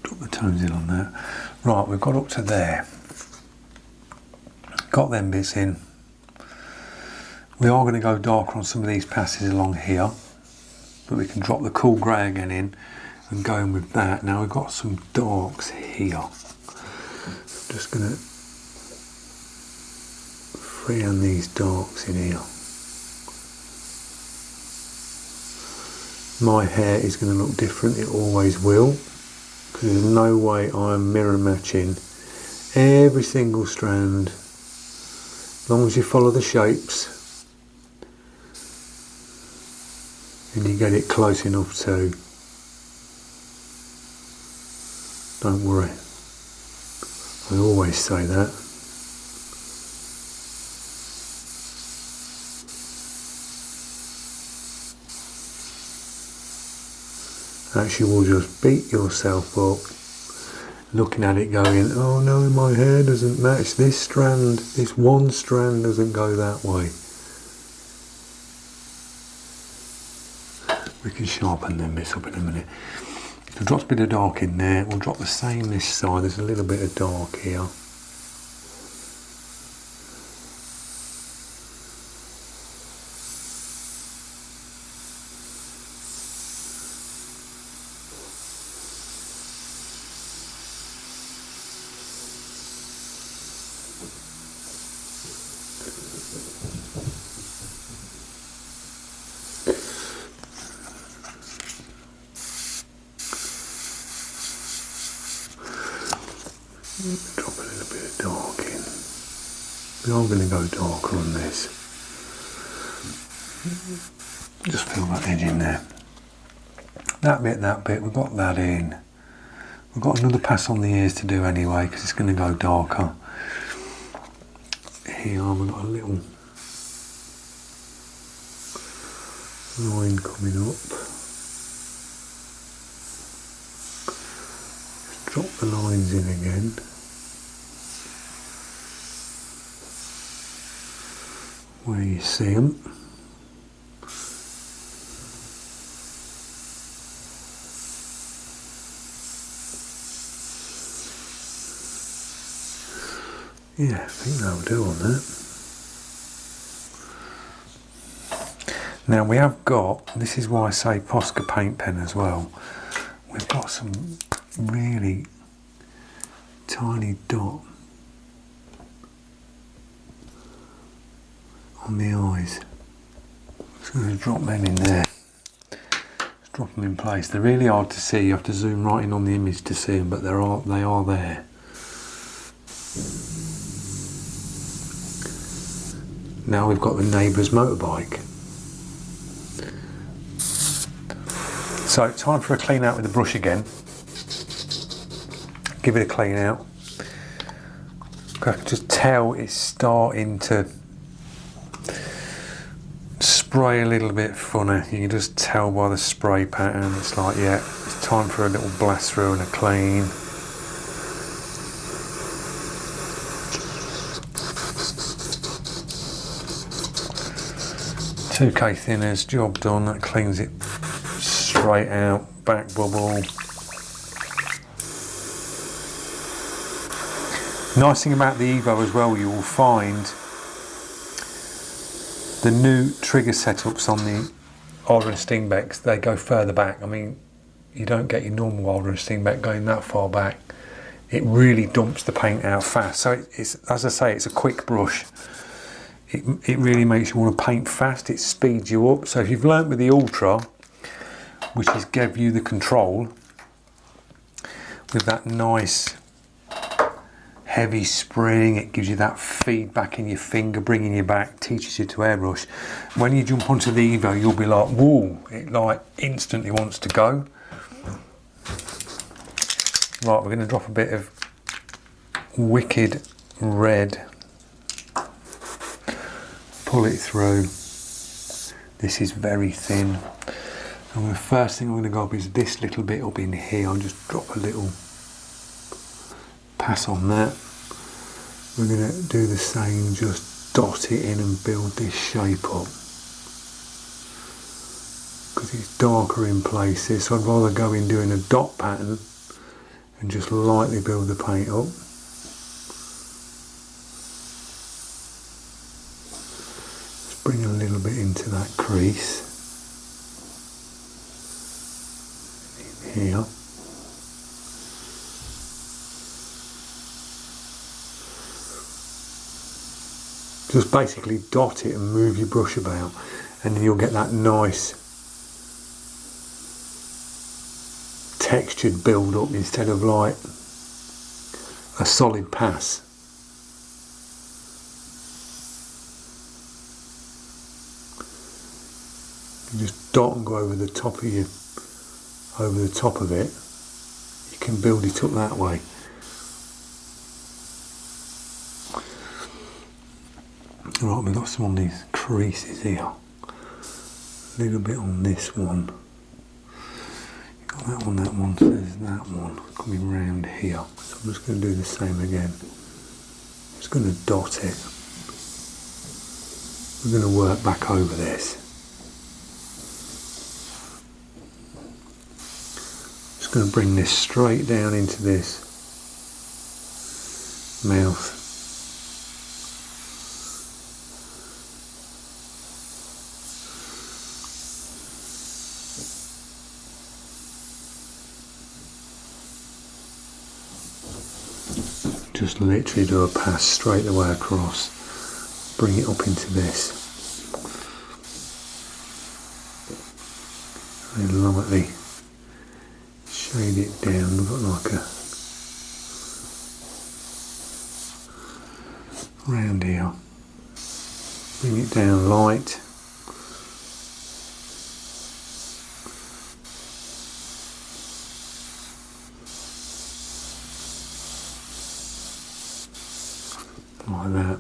Drop the tones in on that. Right, we've got up to there. Got them bits in. We are going to go darker on some of these passes along here, but we can drop the cool grey again in and go in with that. Now we've got some darks here. I'm just going to freehand these darks in here. My hair is going to look different, it always will, because there's no way I'm mirror matching every single strand. As long as you follow the shapes and you get it close enough to, don't worry. I always say that. Actually, will just beat yourself up looking at it going, oh no, my hair doesn't match this strand, this one strand doesn't go that way. We can sharpen them bits up in a minute. So drop a bit of dark in there, we'll drop the same this side, there's a little bit of dark here. Drop a little bit of dark in. We are going to go darker on this. Just fill that edge in there. That bit, we've got that in. We've got another pass on the ears to do anyway, because it's going to go darker. Here we've got a little line coming up. Drop the lines in again. Where you see them. Yeah, I think that'll do on that. Now we have got, this is why I say Posca paint pen as well, we've got some really tiny dot on the eyes. Just going to drop them in there. Just drop them in place. They're really hard to see. You have to zoom right in on the image to see them, but they are there. Now we've got the neighbour's motorbike. So time for a clean out with the brush again. Give it a clean out. I can just tell it's starting to spray a little bit funny. You can just tell by the spray pattern. It's like, yeah, it's time for a little blast through and a clean. "2K thinners, job done." That cleans it straight out. Back bubble. Nice thing about the Evo as well, you will find the new trigger setups on the Alder and Steenbecks, they go further back. I mean, you don't get your normal Alder and Steenbeck going that far back. It really dumps the paint out fast. So it's, as I say, it's a quick brush. It really makes you want to paint fast. It speeds you up. So if you've learnt with the Ultra, which is give you the control with that nice heavy spring, it gives you that feedback in your finger, bringing you back, teaches you to airbrush. When you jump onto the Evo, you'll be like, whoa, it like instantly wants to go. Right, we're going to drop a bit of Wicked Red, pull it through. This is very thin. And the first thing I'm going to go up is this little bit up in here. I'll just drop a little pass on that. We're going to do the same, just dot it in and build this shape up. Because it's darker in places, so I'd rather go in doing a dot pattern and just lightly build the paint up. Just bring a little bit into that crease. In here. Just basically dot it and move your brush about, and then you'll get that nice textured build up instead of like a solid pass. You just dot and go over the top of it. You can build it up that way. Right, we've got some on these creases here. A little bit on this one. Got that one, so there's that one coming round here. So I'm just going to do the same again. Just going to dot it. We're going to work back over this. Just going to bring this straight down into this mouth. Just literally do a pass straight the way across, bring it up into this, and lightly shade it down. We've got like a round here, bring it down light. Like that,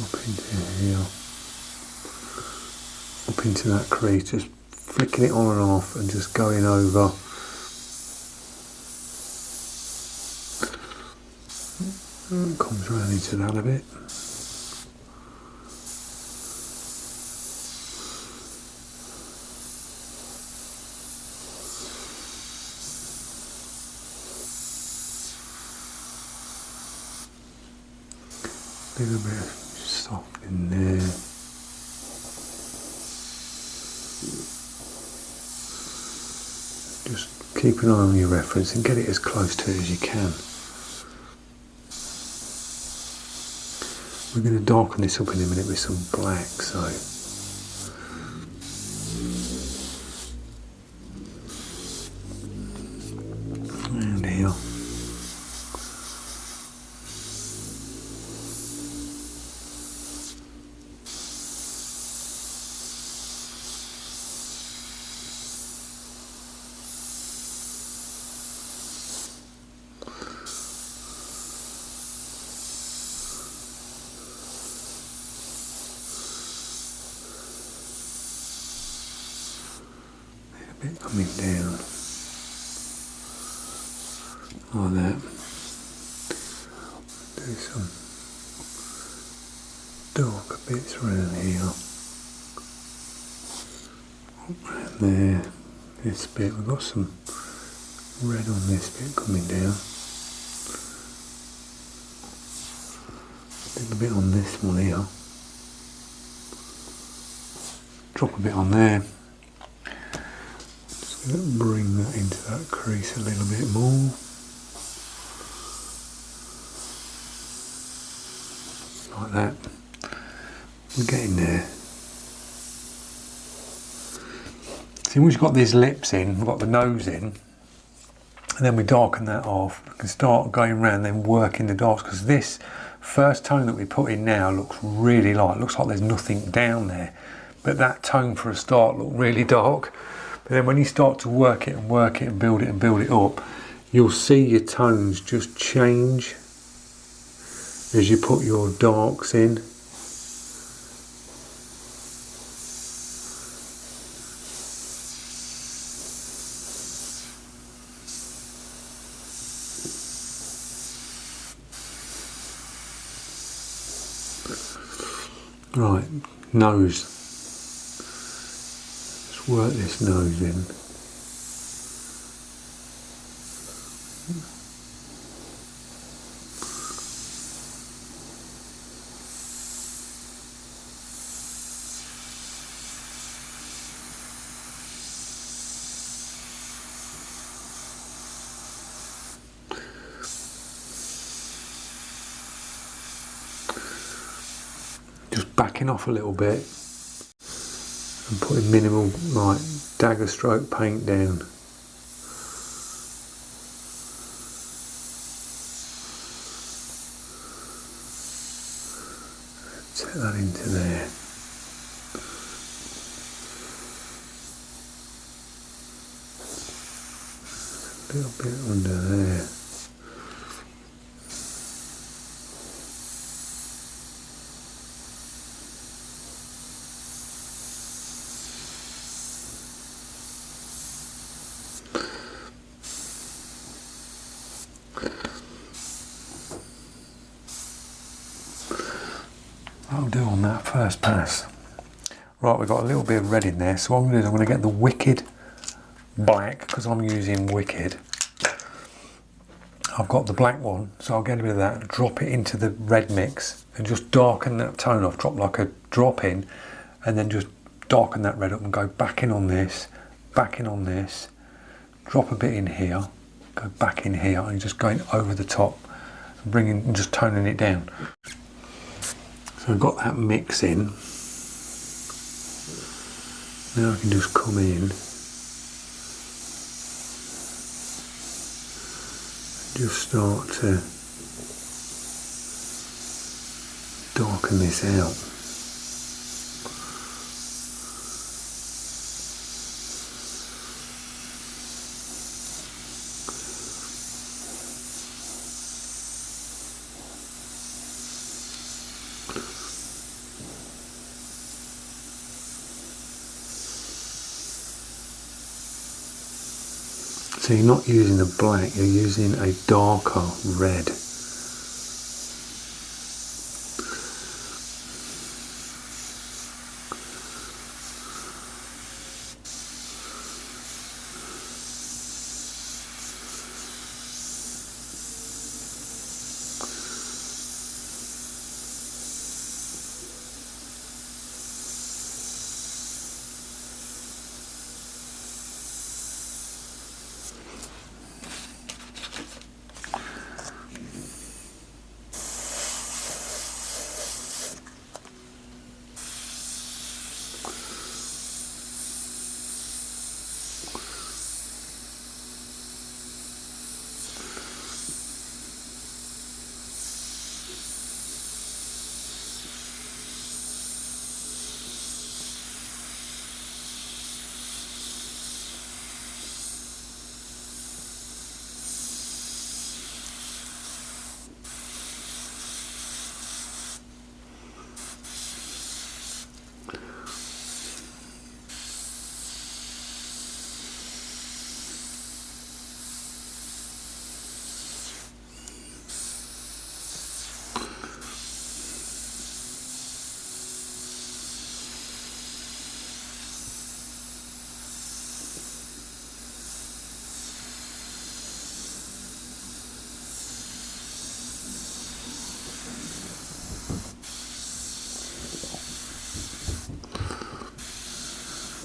up into here, up into that crease, just flicking it on and off and just going over. It comes round into that a bit. little bit of soft in there. Just keep an eye on your reference and get it as close to it as you can. We're going to darken this up in a minute with some black, so and here. Bit coming down like that. Do some darker bits around here, around there. This bit, we've got some red on this bit coming down. A little bit on this one here. Drop a bit on there. Bring that into that crease a little bit more. Like that. We're getting there. See, once you've got these lips in, we've got the nose in, and then we darken that off. We can start going around then working the darks, because this first tone that we put in now looks really light. It looks like there's nothing down there. But that tone for a start looked really dark. But then when you start to work it and work it and build it up, you'll see your tones just change as you put your darks in. Right, nose. Work this nose in. Just backing off a little bit. And putting minimal, like, dagger stroke paint down. Set that into there. A little bit under there. I'll do on that first pass. Right, we've got a little bit of red in there, so what I'm going to do is I'm going to get the Wicked black, because I'm using Wicked. I've got the black one, so I'll get a bit of that, drop it into the red mix, and just darken that tone off, drop like a drop in, and then just darken that red up and go back in on this, drop a bit in here, go back in here, and just going over the top, and bringing and just toning it down. So I've got that mix in. Now I can just come in and just start to darken this out. So you're not using a black, you're using a darker red.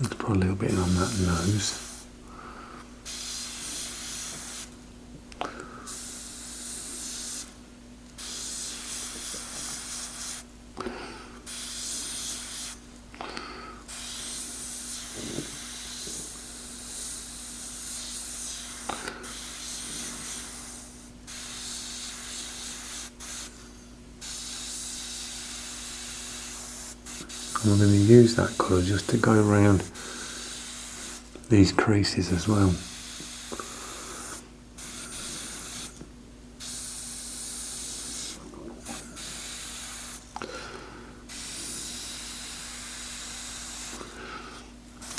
Let's put a little bit on that nose. I'm going to use that colour just to go around these creases as well.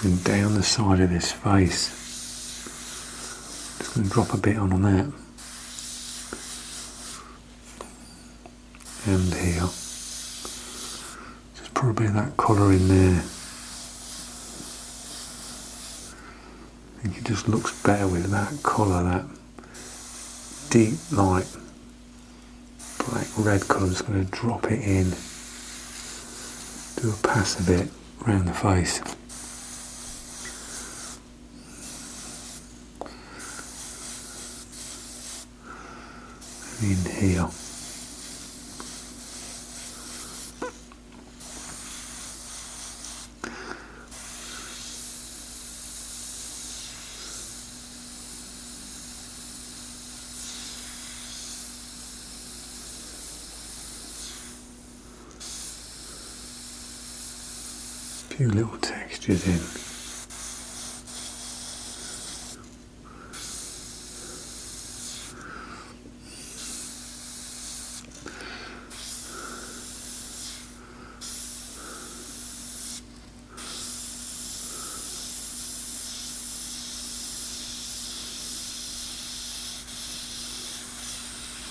And down the side of this face. Just going to drop a bit on that. And here. Put a bit of that colour in there. I think it just looks better with that colour, that deep light black red colour. I'm just going to drop it in, do a pass a bit around the face. And in here. Few little textures in.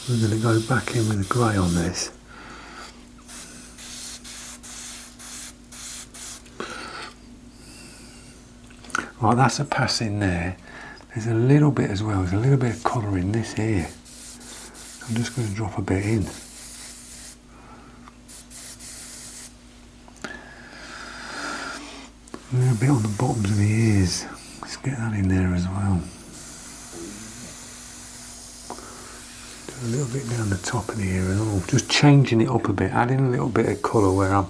We're going to go back in with the grey on this. Right, that's a pass in there. There's a little bit as well, there's a little bit of colour in this here. I'm just going to drop a bit in. A little bit on the bottoms of the ears. Let's get that in there as well. Do a little bit down the top of the ear and all. Just changing it up a bit, adding a little bit of colour where I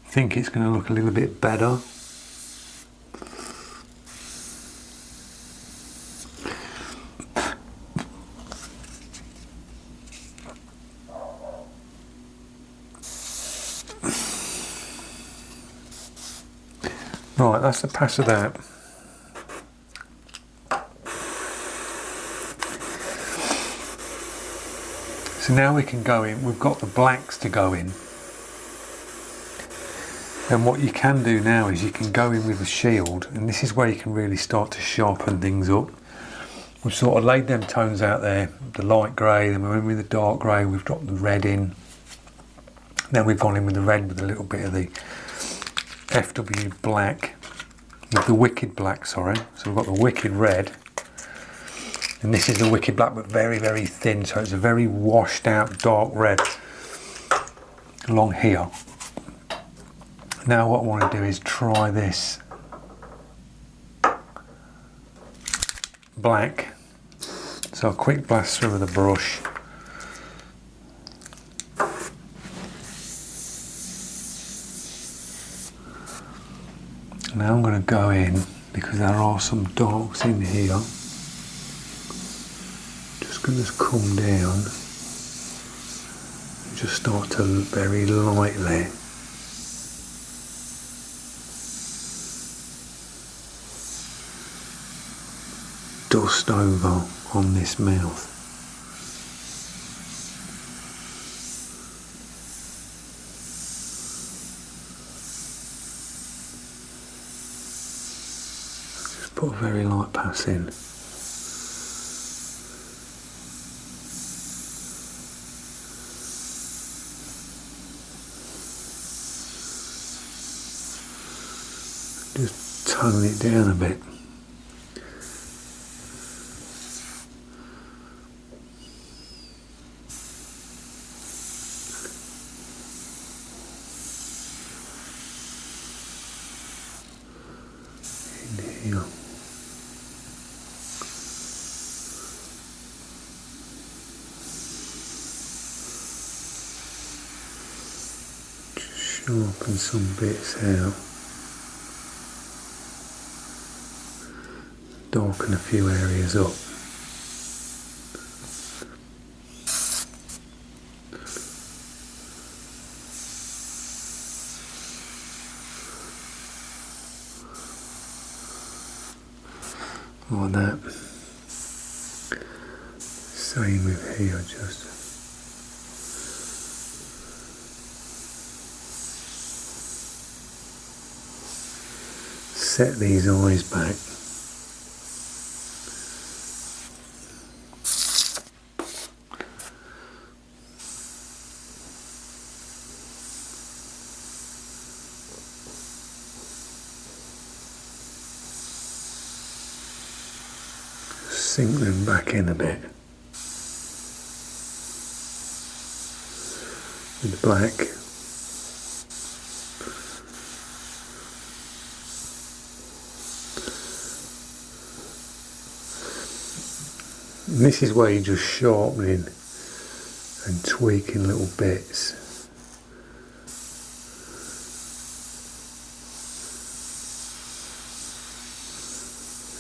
think it's going to look a little bit better. Right, that's the pass of that. So now we can go in, we've got the blacks to go in. And what you can do now is you can go in with a shield, and this is where you can really start to sharpen things up. We've sort of laid them tones out there, the light grey, then we're in with the dark grey, we've dropped the red in. Then we've gone in with the red with a little bit of the FW black, with the wicked black, sorry. So we've got the wicked red, and this is the wicked black but very, very thin, so it's a very washed out dark red along here. Now what I want to do is try this black. So a quick blast through with a brush. Now I'm going to go in, because there are some darks in here. Just going to come down and just start to very lightly dust over on this mouth. Put a very light pass in. Just tone it down a bit. here. Sharpen some bits out. Darken a few areas up. Like that. Same with here, just set these eyes back. Sink them back in a bit with black. And this is where you're just sharpening and tweaking little bits.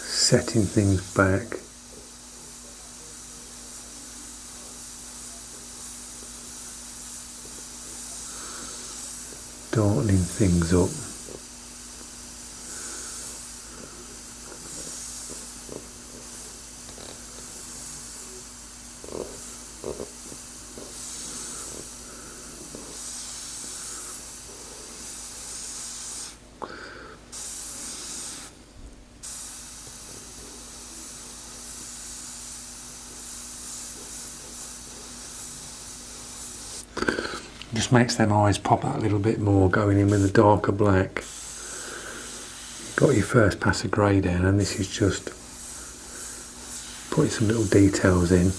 Setting things back. Darkening things up. Just makes them eyes pop out a little bit more, going in with a darker black. Got your first pass of grey down, and this is just putting some little details in.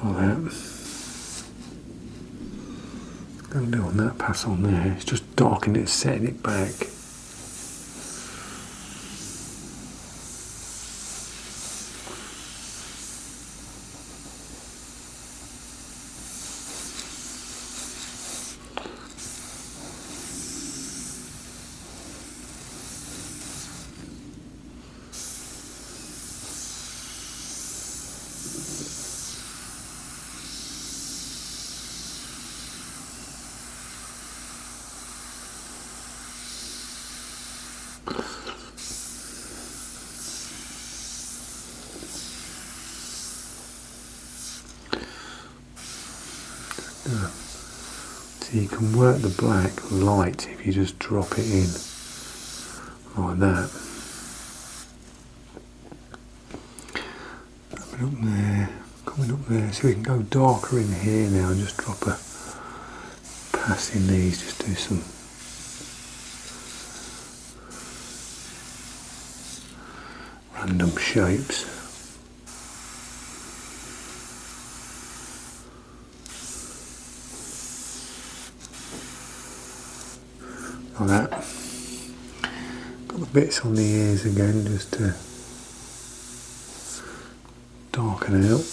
Like that. Don't do on that pass on there, it's just darkening it, setting it back. So you can work the black light if you just drop it in like that. Coming up there, so we can go darker in here now and just drop a pass in these, just do some random shapes. Like that. Got the bits on the ears again just to darken out.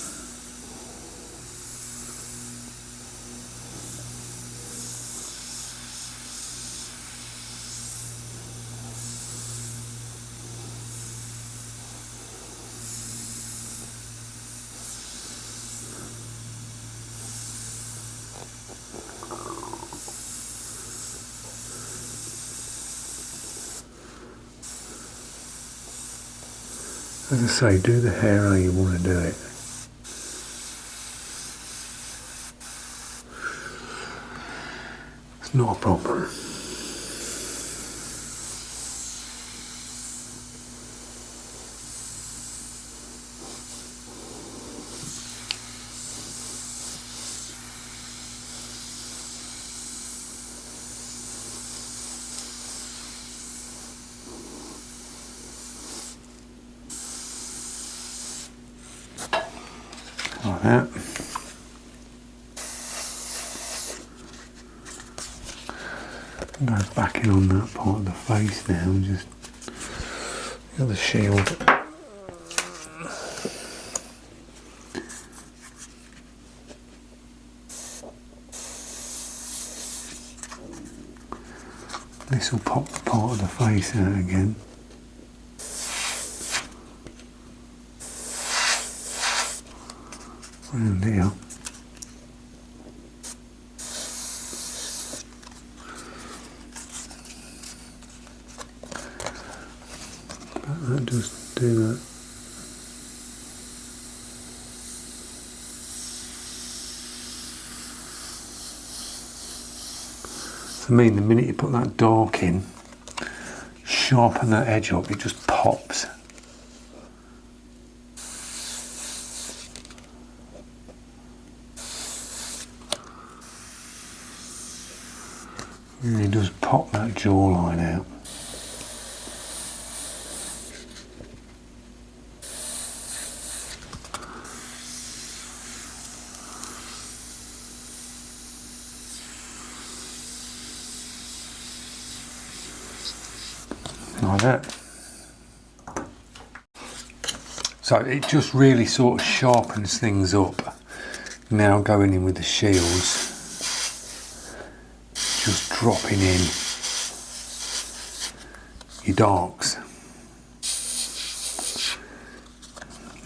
As I say, do the hair how you want to do it. It's not a problem. Like that. Go back in on that part of the face now and just get the shield. This will pop the part of the face out again. Round here. But just do that. So I mean, the minute you put that dark in, sharpen that edge up, it just pops. Really does pop that jawline out. Like that. So it just really sort of sharpens things up. Now going in with the shields. Just dropping in your darks.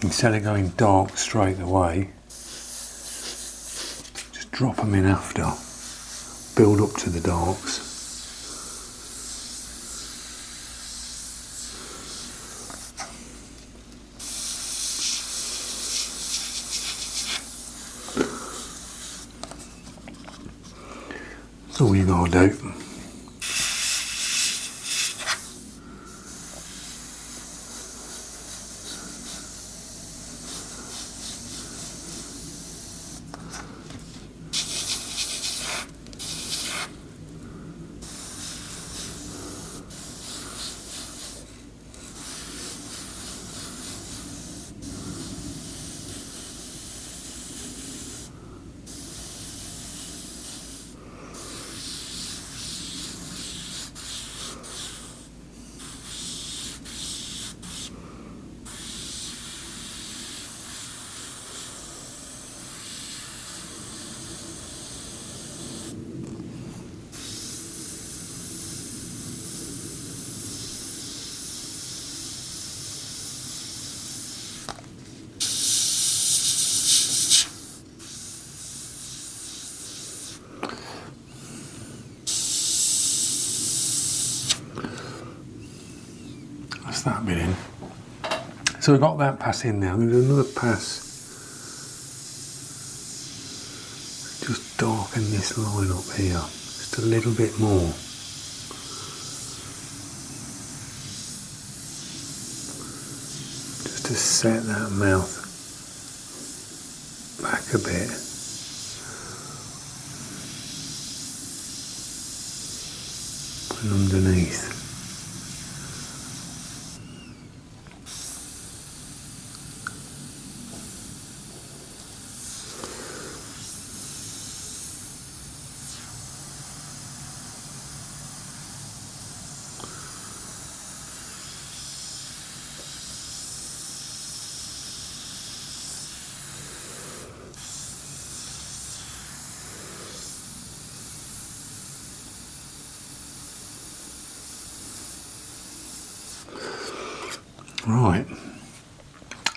Instead of going dark straight away, just drop them in after. Build up to the darks. That's all you gotta do. That's that bit in. So we've got that pass in now. I'm going to do another pass. Just darken this line up here. Just a little bit more. Just to set that mouth back a bit. And underneath. Right,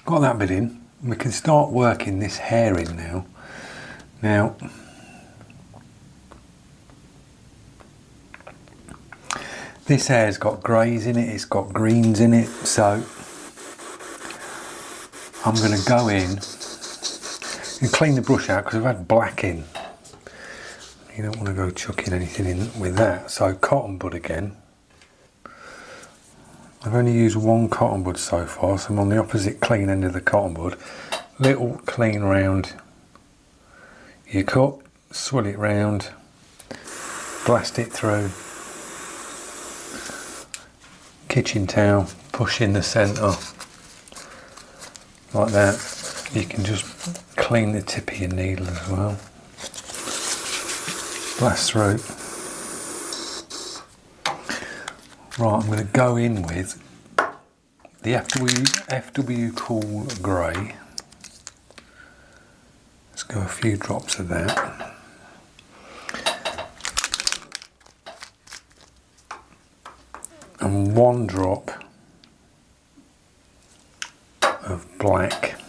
got that bit in. We can start working this hair in now. Now, this hair's got greys in it, it's got greens in it, so I'm going to go in and clean the brush out because I've had black in. You don't want to go chucking anything in with that. So cotton bud again. I've only used one cotton bud so far, so I'm on the opposite clean end of the cotton bud. Little clean round your cut, swirl it round, blast it through. Kitchen towel, push in the centre like that. You can just clean the tip of your needle as well. Blast through. Right, I'm going to go in with the FW Cool Grey. Let's go a few drops of that. And one drop of black.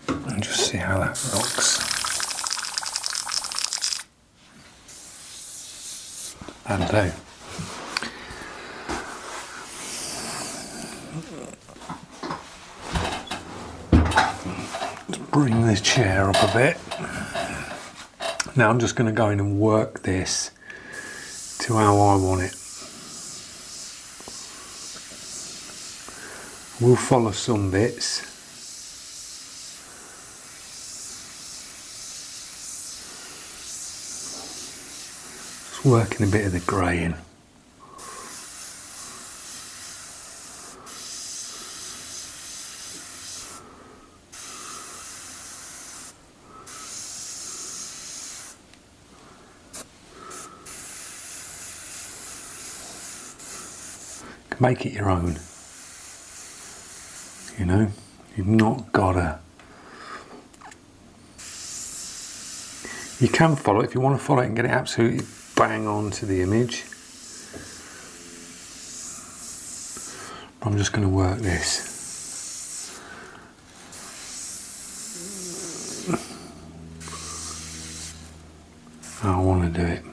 And just see how that looks. And do. Let's bring this chair up a bit. Now I'm just going to go in and work this to how I want it. We'll follow some bits. Just working a bit of the grey in. Make it your own. You know, you've not gotta. You can follow it if you want to follow it and get it absolutely bang on to the image. I'm just going to work this. How I want to do it.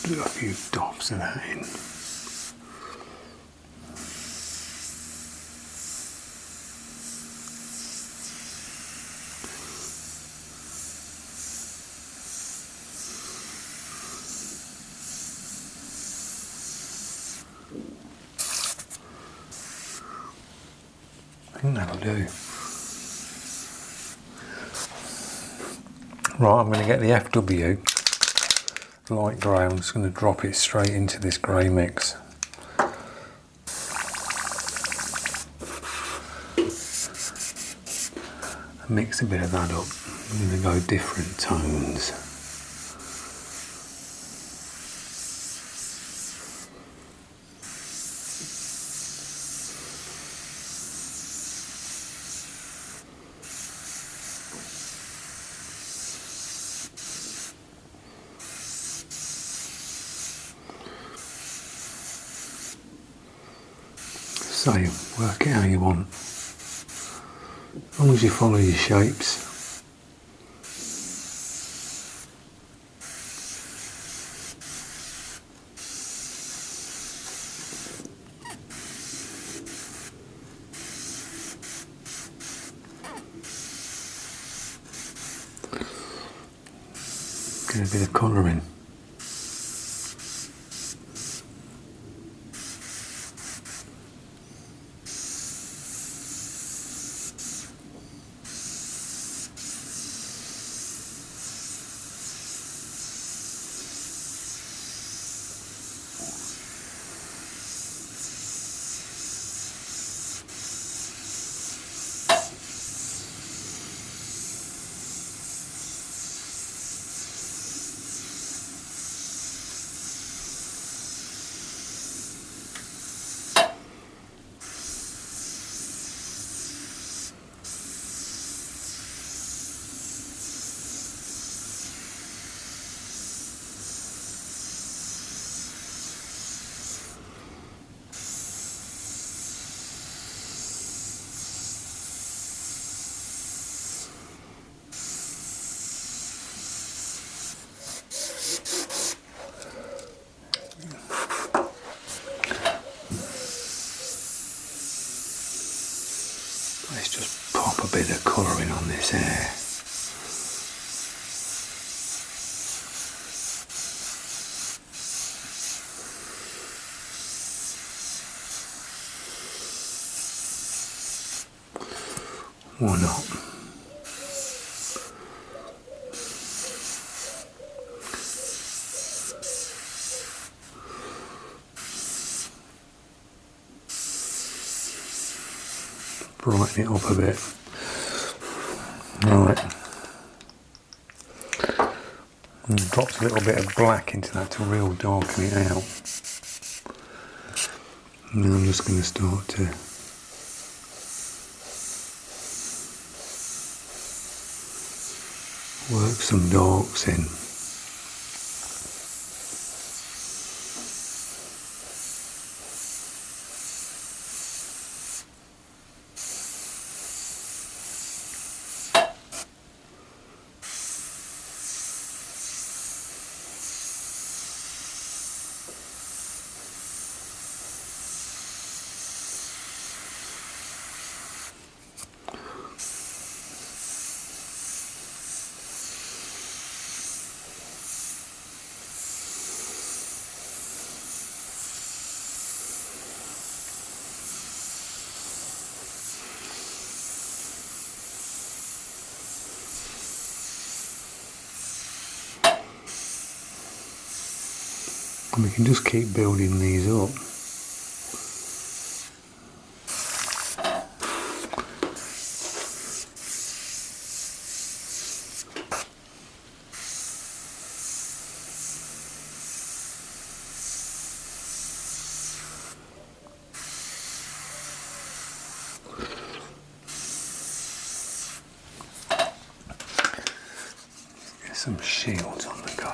Do a few dots of that in. I think that'll do. Right, I'm going to get the FW light grey. I'm just going to drop it straight into this grey mix. Mix a bit of that up. I'm going to go different tones. So, work it how you want, as long as you follow your shapes. Get a bit of colour in. Wife's hair. Or not. Brighten it up a bit. Right. And drops a little bit of black into that to real darken it out. And then I'm just going to start to work some darks in. And we can just keep building these up. Get some shields on the go.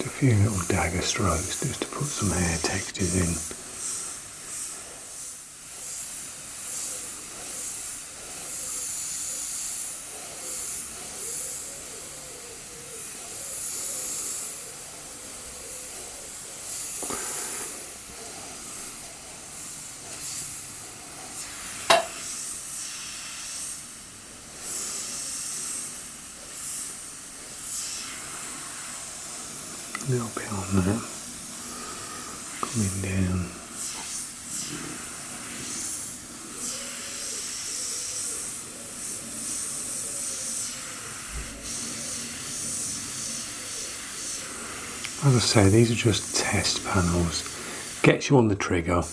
A few little dagger strokes just to put some hair textures in. A little bit on that, coming down. As I say, these are just test panels. Gets you on the trigger,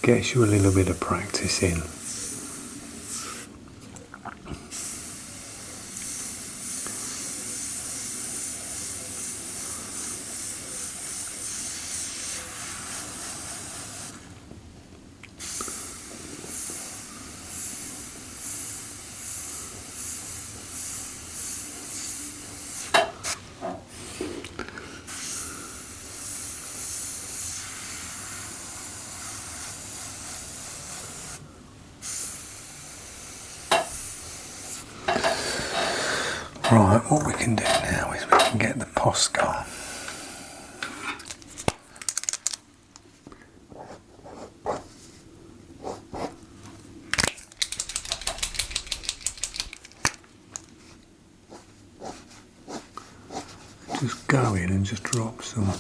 gets you a little bit of practice in. Right, what we can do now is we can get the Posca. just go in and just drop some.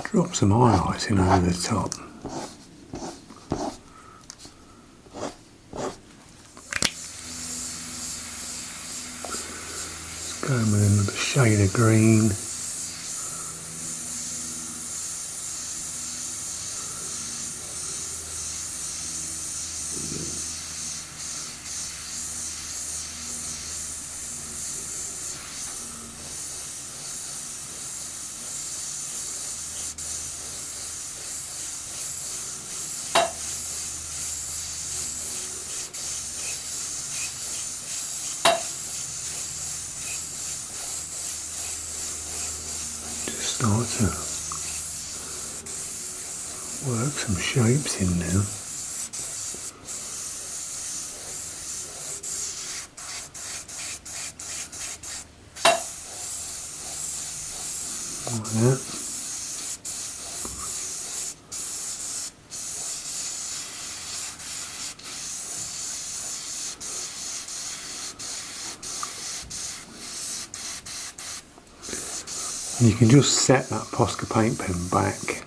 Drop some highlighting over the top. Just go in with another shade of green. Start to work some shapes in now. Like that. You can just set that Posca paint pen back.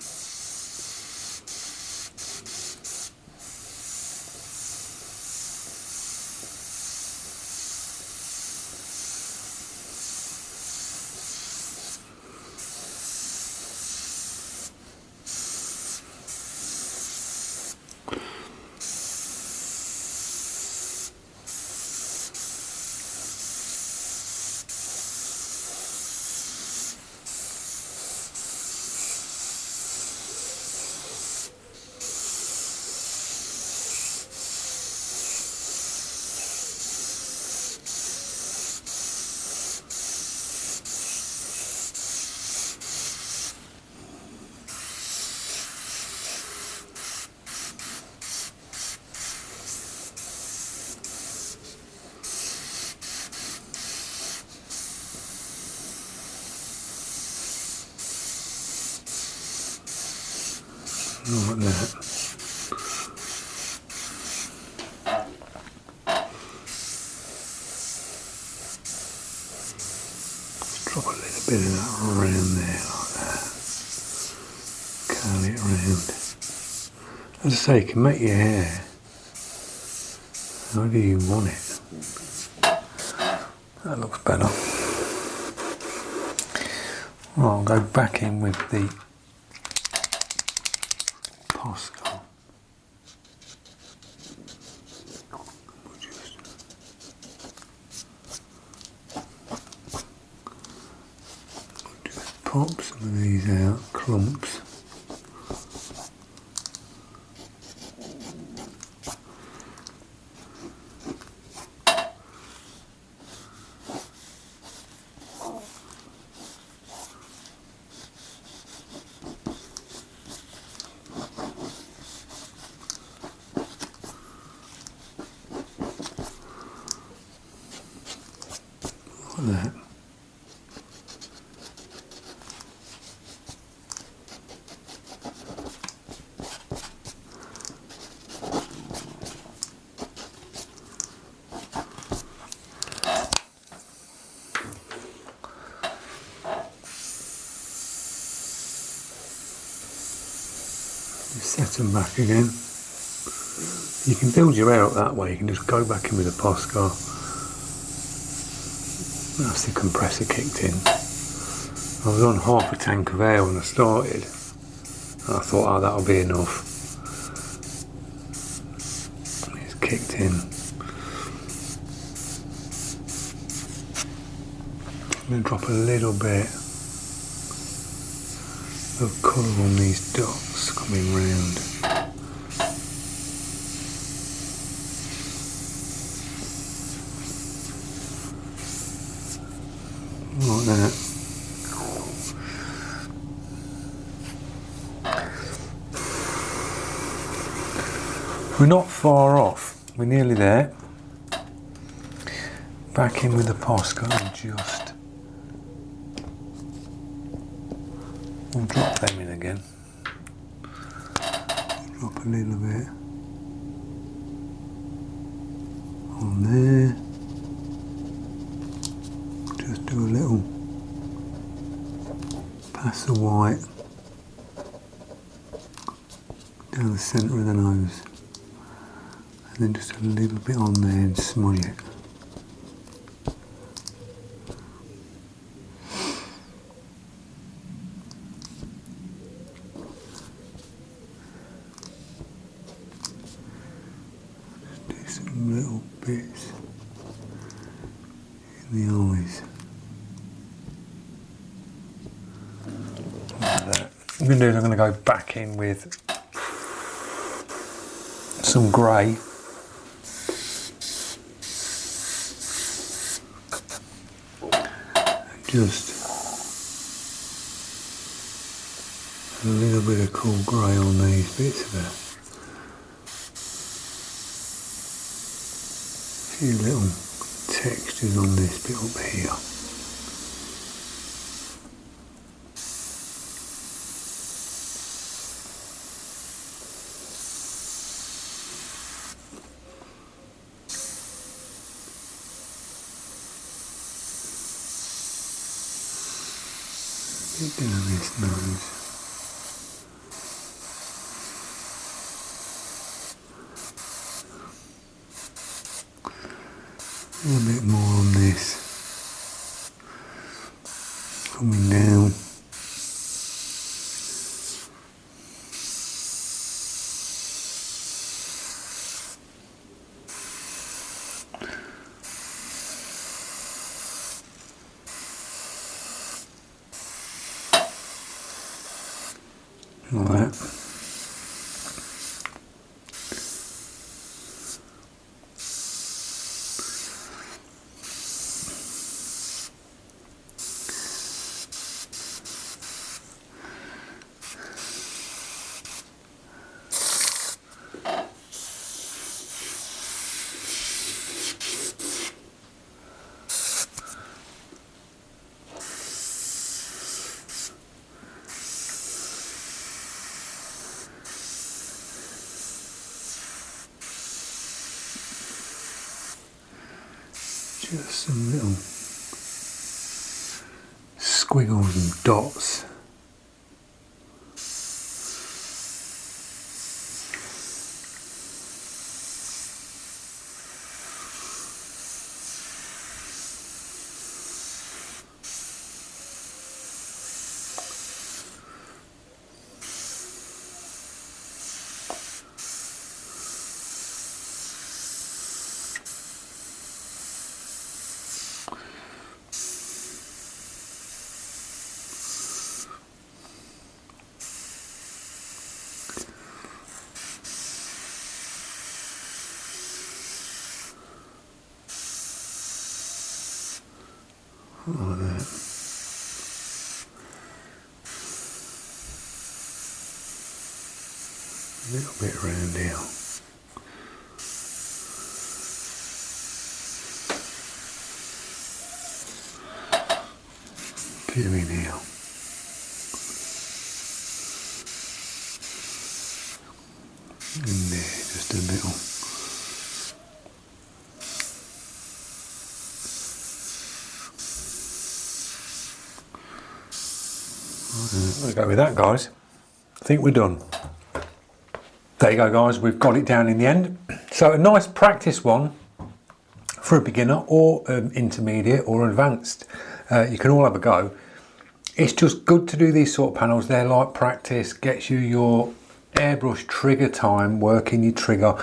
Like that. Drop a little bit of that around there like that. Curl it around. As I say, you can make your hair however you want it. That looks better. Right, I'll go back in with the Posca. Just pop some of these out, clumps. Like that. Just set them back again. You can build your hair up that way. You can just go back in with a Posca. That's the compressor kicked in. I was on half a tank of air when I started. And I thought, oh, that'll be enough. It's kicked in. I'm going to drop a little bit of colour on these dots coming round. Like that. We're not far off, we're nearly there. Back in with the Posca and just we'll drop them in again. drop a little bit on there. Just do a little pass the white down the centre of the nose, and then just a little bit on there and smudge it. Just do some little bits in the eyes. Like that. What I'm going to do is I'm going to go back in with some grey. Just a little bit of cool grey on these bits of it. A few little textures on this bit up here. Get down this nose. A little bit more on this. Coming down. Like that. Just some little squiggles and dots. Like that. A little bit around here. Bit in here. And there, just a little. We'll go with that, guys. I think we're done. There you go, guys. We've got it down in the end. So a nice practice one for a beginner or intermediate or advanced. You can all have a go. It's just good to do these sort of panels. They're like practice, gets you your airbrush trigger time, working your trigger.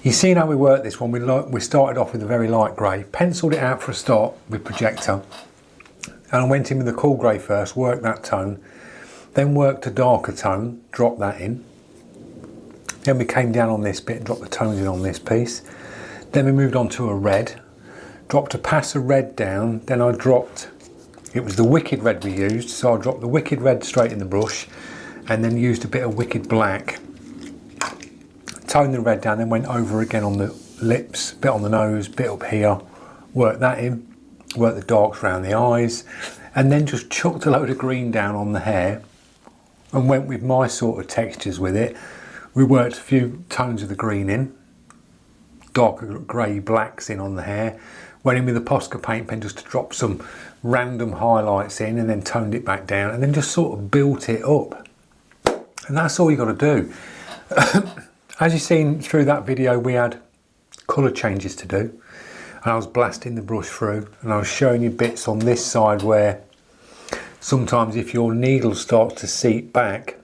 You've seen how we worked this one. We started off with a very light grey, penciled it out for a start with projector, and I went in with a cool grey first, worked that tone, then worked a darker tone, dropped that in. Then we came down on this bit, dropped the tones in on this piece. Then we moved on to a red, dropped a pass of red down, then I dropped, it was the Wicked Red we used, so I dropped the Wicked Red straight in the brush, and then used a bit of Wicked Black. Toned the red down, then went over again on the lips, bit on the nose, bit up here, worked that in, worked the darks around the eyes, and then just chucked a load of green down on the hair, and went with my sort of textures with it, We worked a few tones of the green in, darker grey blacks in on the hair, went in with a Posca paint pen just to drop some random highlights in, and then toned it back down, and then just sort of built it up. And that's all you got to do. As you've seen through that video, we had colour changes to do, and I was blasting the brush through, and I was showing you bits on this side where sometimes if your needle starts to seep back,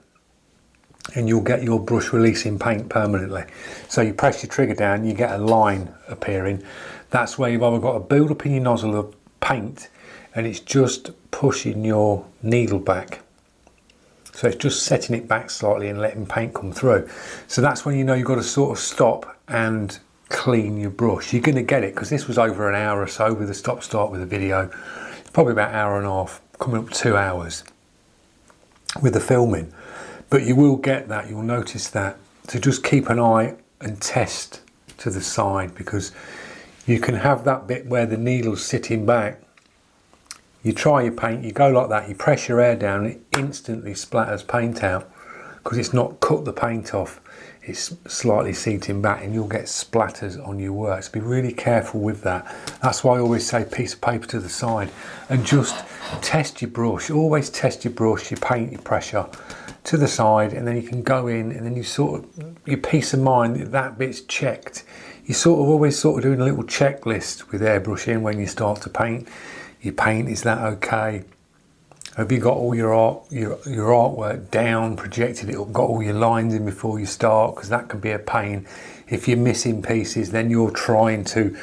and you'll get your brush releasing paint permanently. So you press your trigger down, you get a line appearing. That's where you've either got a build up in your nozzle of paint, and it's just pushing your needle back. So it's just setting it back slightly and letting paint come through. So that's when you know you've got to sort of stop and clean your brush. You're going to get it, because this was over an hour or so with a stop start with the video. It's probably about an hour and a half, coming up 2 hours with the filming. But you will get that, you'll notice that. So just keep an eye and test to the side, because you can have that bit where the needle's sitting back. You try your paint, you go like that, you press your air down, it instantly splatters paint out, because it's not cut the paint off, it's slightly seating back, and you'll get splatters on your work. So be really careful with that. That's why I always say piece of paper to the side, and just test your brush. Always test your brush, your paint, your pressure to the side, and then you can go in, and then you sort of, your peace of mind that that bit's checked. You sort of always sort of doing a little checklist with airbrushing when you start to paint. Your paint, is that okay? Have you got all your artwork down, projected it up, got all your lines in before you start? Because that can be a pain. If you're missing pieces, then you're trying to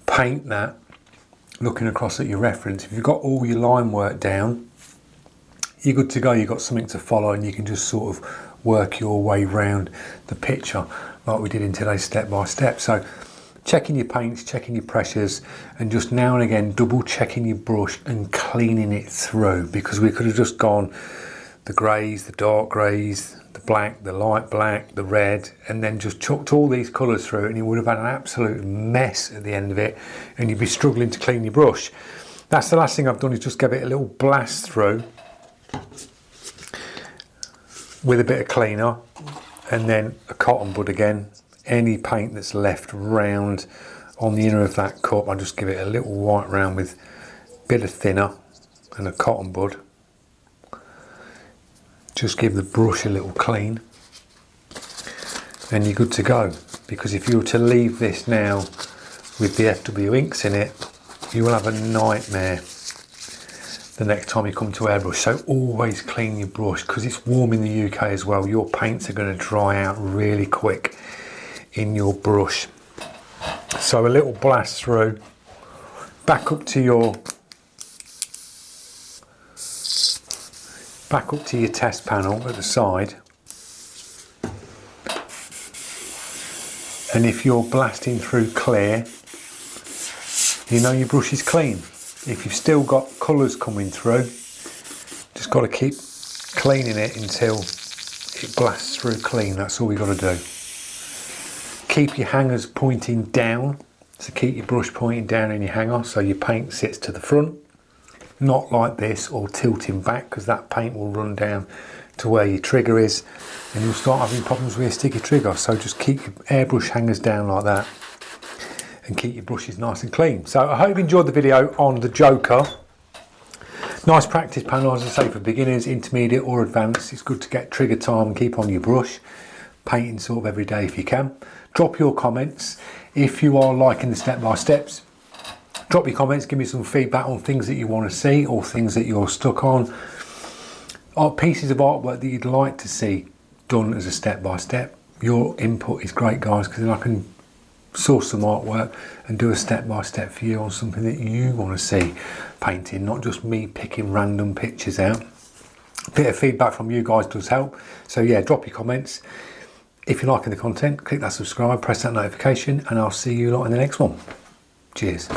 paint that looking across at your reference. If you've got all your line work down, you're good to go. You've got something to follow, and you can just sort of work your way round the picture like we did in today's step by step. So checking your paints, checking your pressures, and just now and again double checking your brush and cleaning it through, because we could have just gone the greys, the dark greys, the black, the light black, the red, and then just chucked all these colours through, and you would have had an absolute mess at the end of it, and you'd be struggling to clean your brush. That's the last thing I've done, is just give it a little blast through with a bit of cleaner, and then a cotton bud again. Any paint that's left round on the inner of that cup, I just give it a little white round with a bit of thinner and a cotton bud. Just give the brush a little clean, and you're good to go. Because if you were to leave this now with the FW inks in it, you will have a nightmare the next time you come to airbrush. So always clean your brush, because it's warm in the UK as well. Your paints are going to dry out really quick in your brush. So a little blast through, back up to your test panel at the side, and if you're blasting through clear, you know your brush is clean. If you've still got colours coming through, just got to keep cleaning it until it blasts through clean. That's all we got to do. Keep your hangers pointing down, so keep your brush pointing down in your hanger so your paint sits to the front, not like this or tilting back, because that paint will run down to where your trigger is, and you'll start having problems with your sticky trigger. So just keep your airbrush hangers down like that, and keep your brushes nice and clean. So I hope you enjoyed the video on the Joker. Nice practice panel, as I say, for beginners, intermediate or advanced. It's good to get trigger time and keep on your brush, painting sort of every day if you can. Drop your comments if you are liking the step-by-steps. Drop your comments, give me some feedback on things that you want to see or things that you're stuck on, or pieces of artwork that you'd like to see done as a step-by-step. Your input is great, guys, because then I can source some artwork and do a step-by-step for you on something that you want to see painting, not just me picking random pictures out. A bit of feedback from you guys does help. So yeah, drop your comments. If you're liking the content, click that subscribe, press that notification, and I'll see you lot in the next one. Cheers.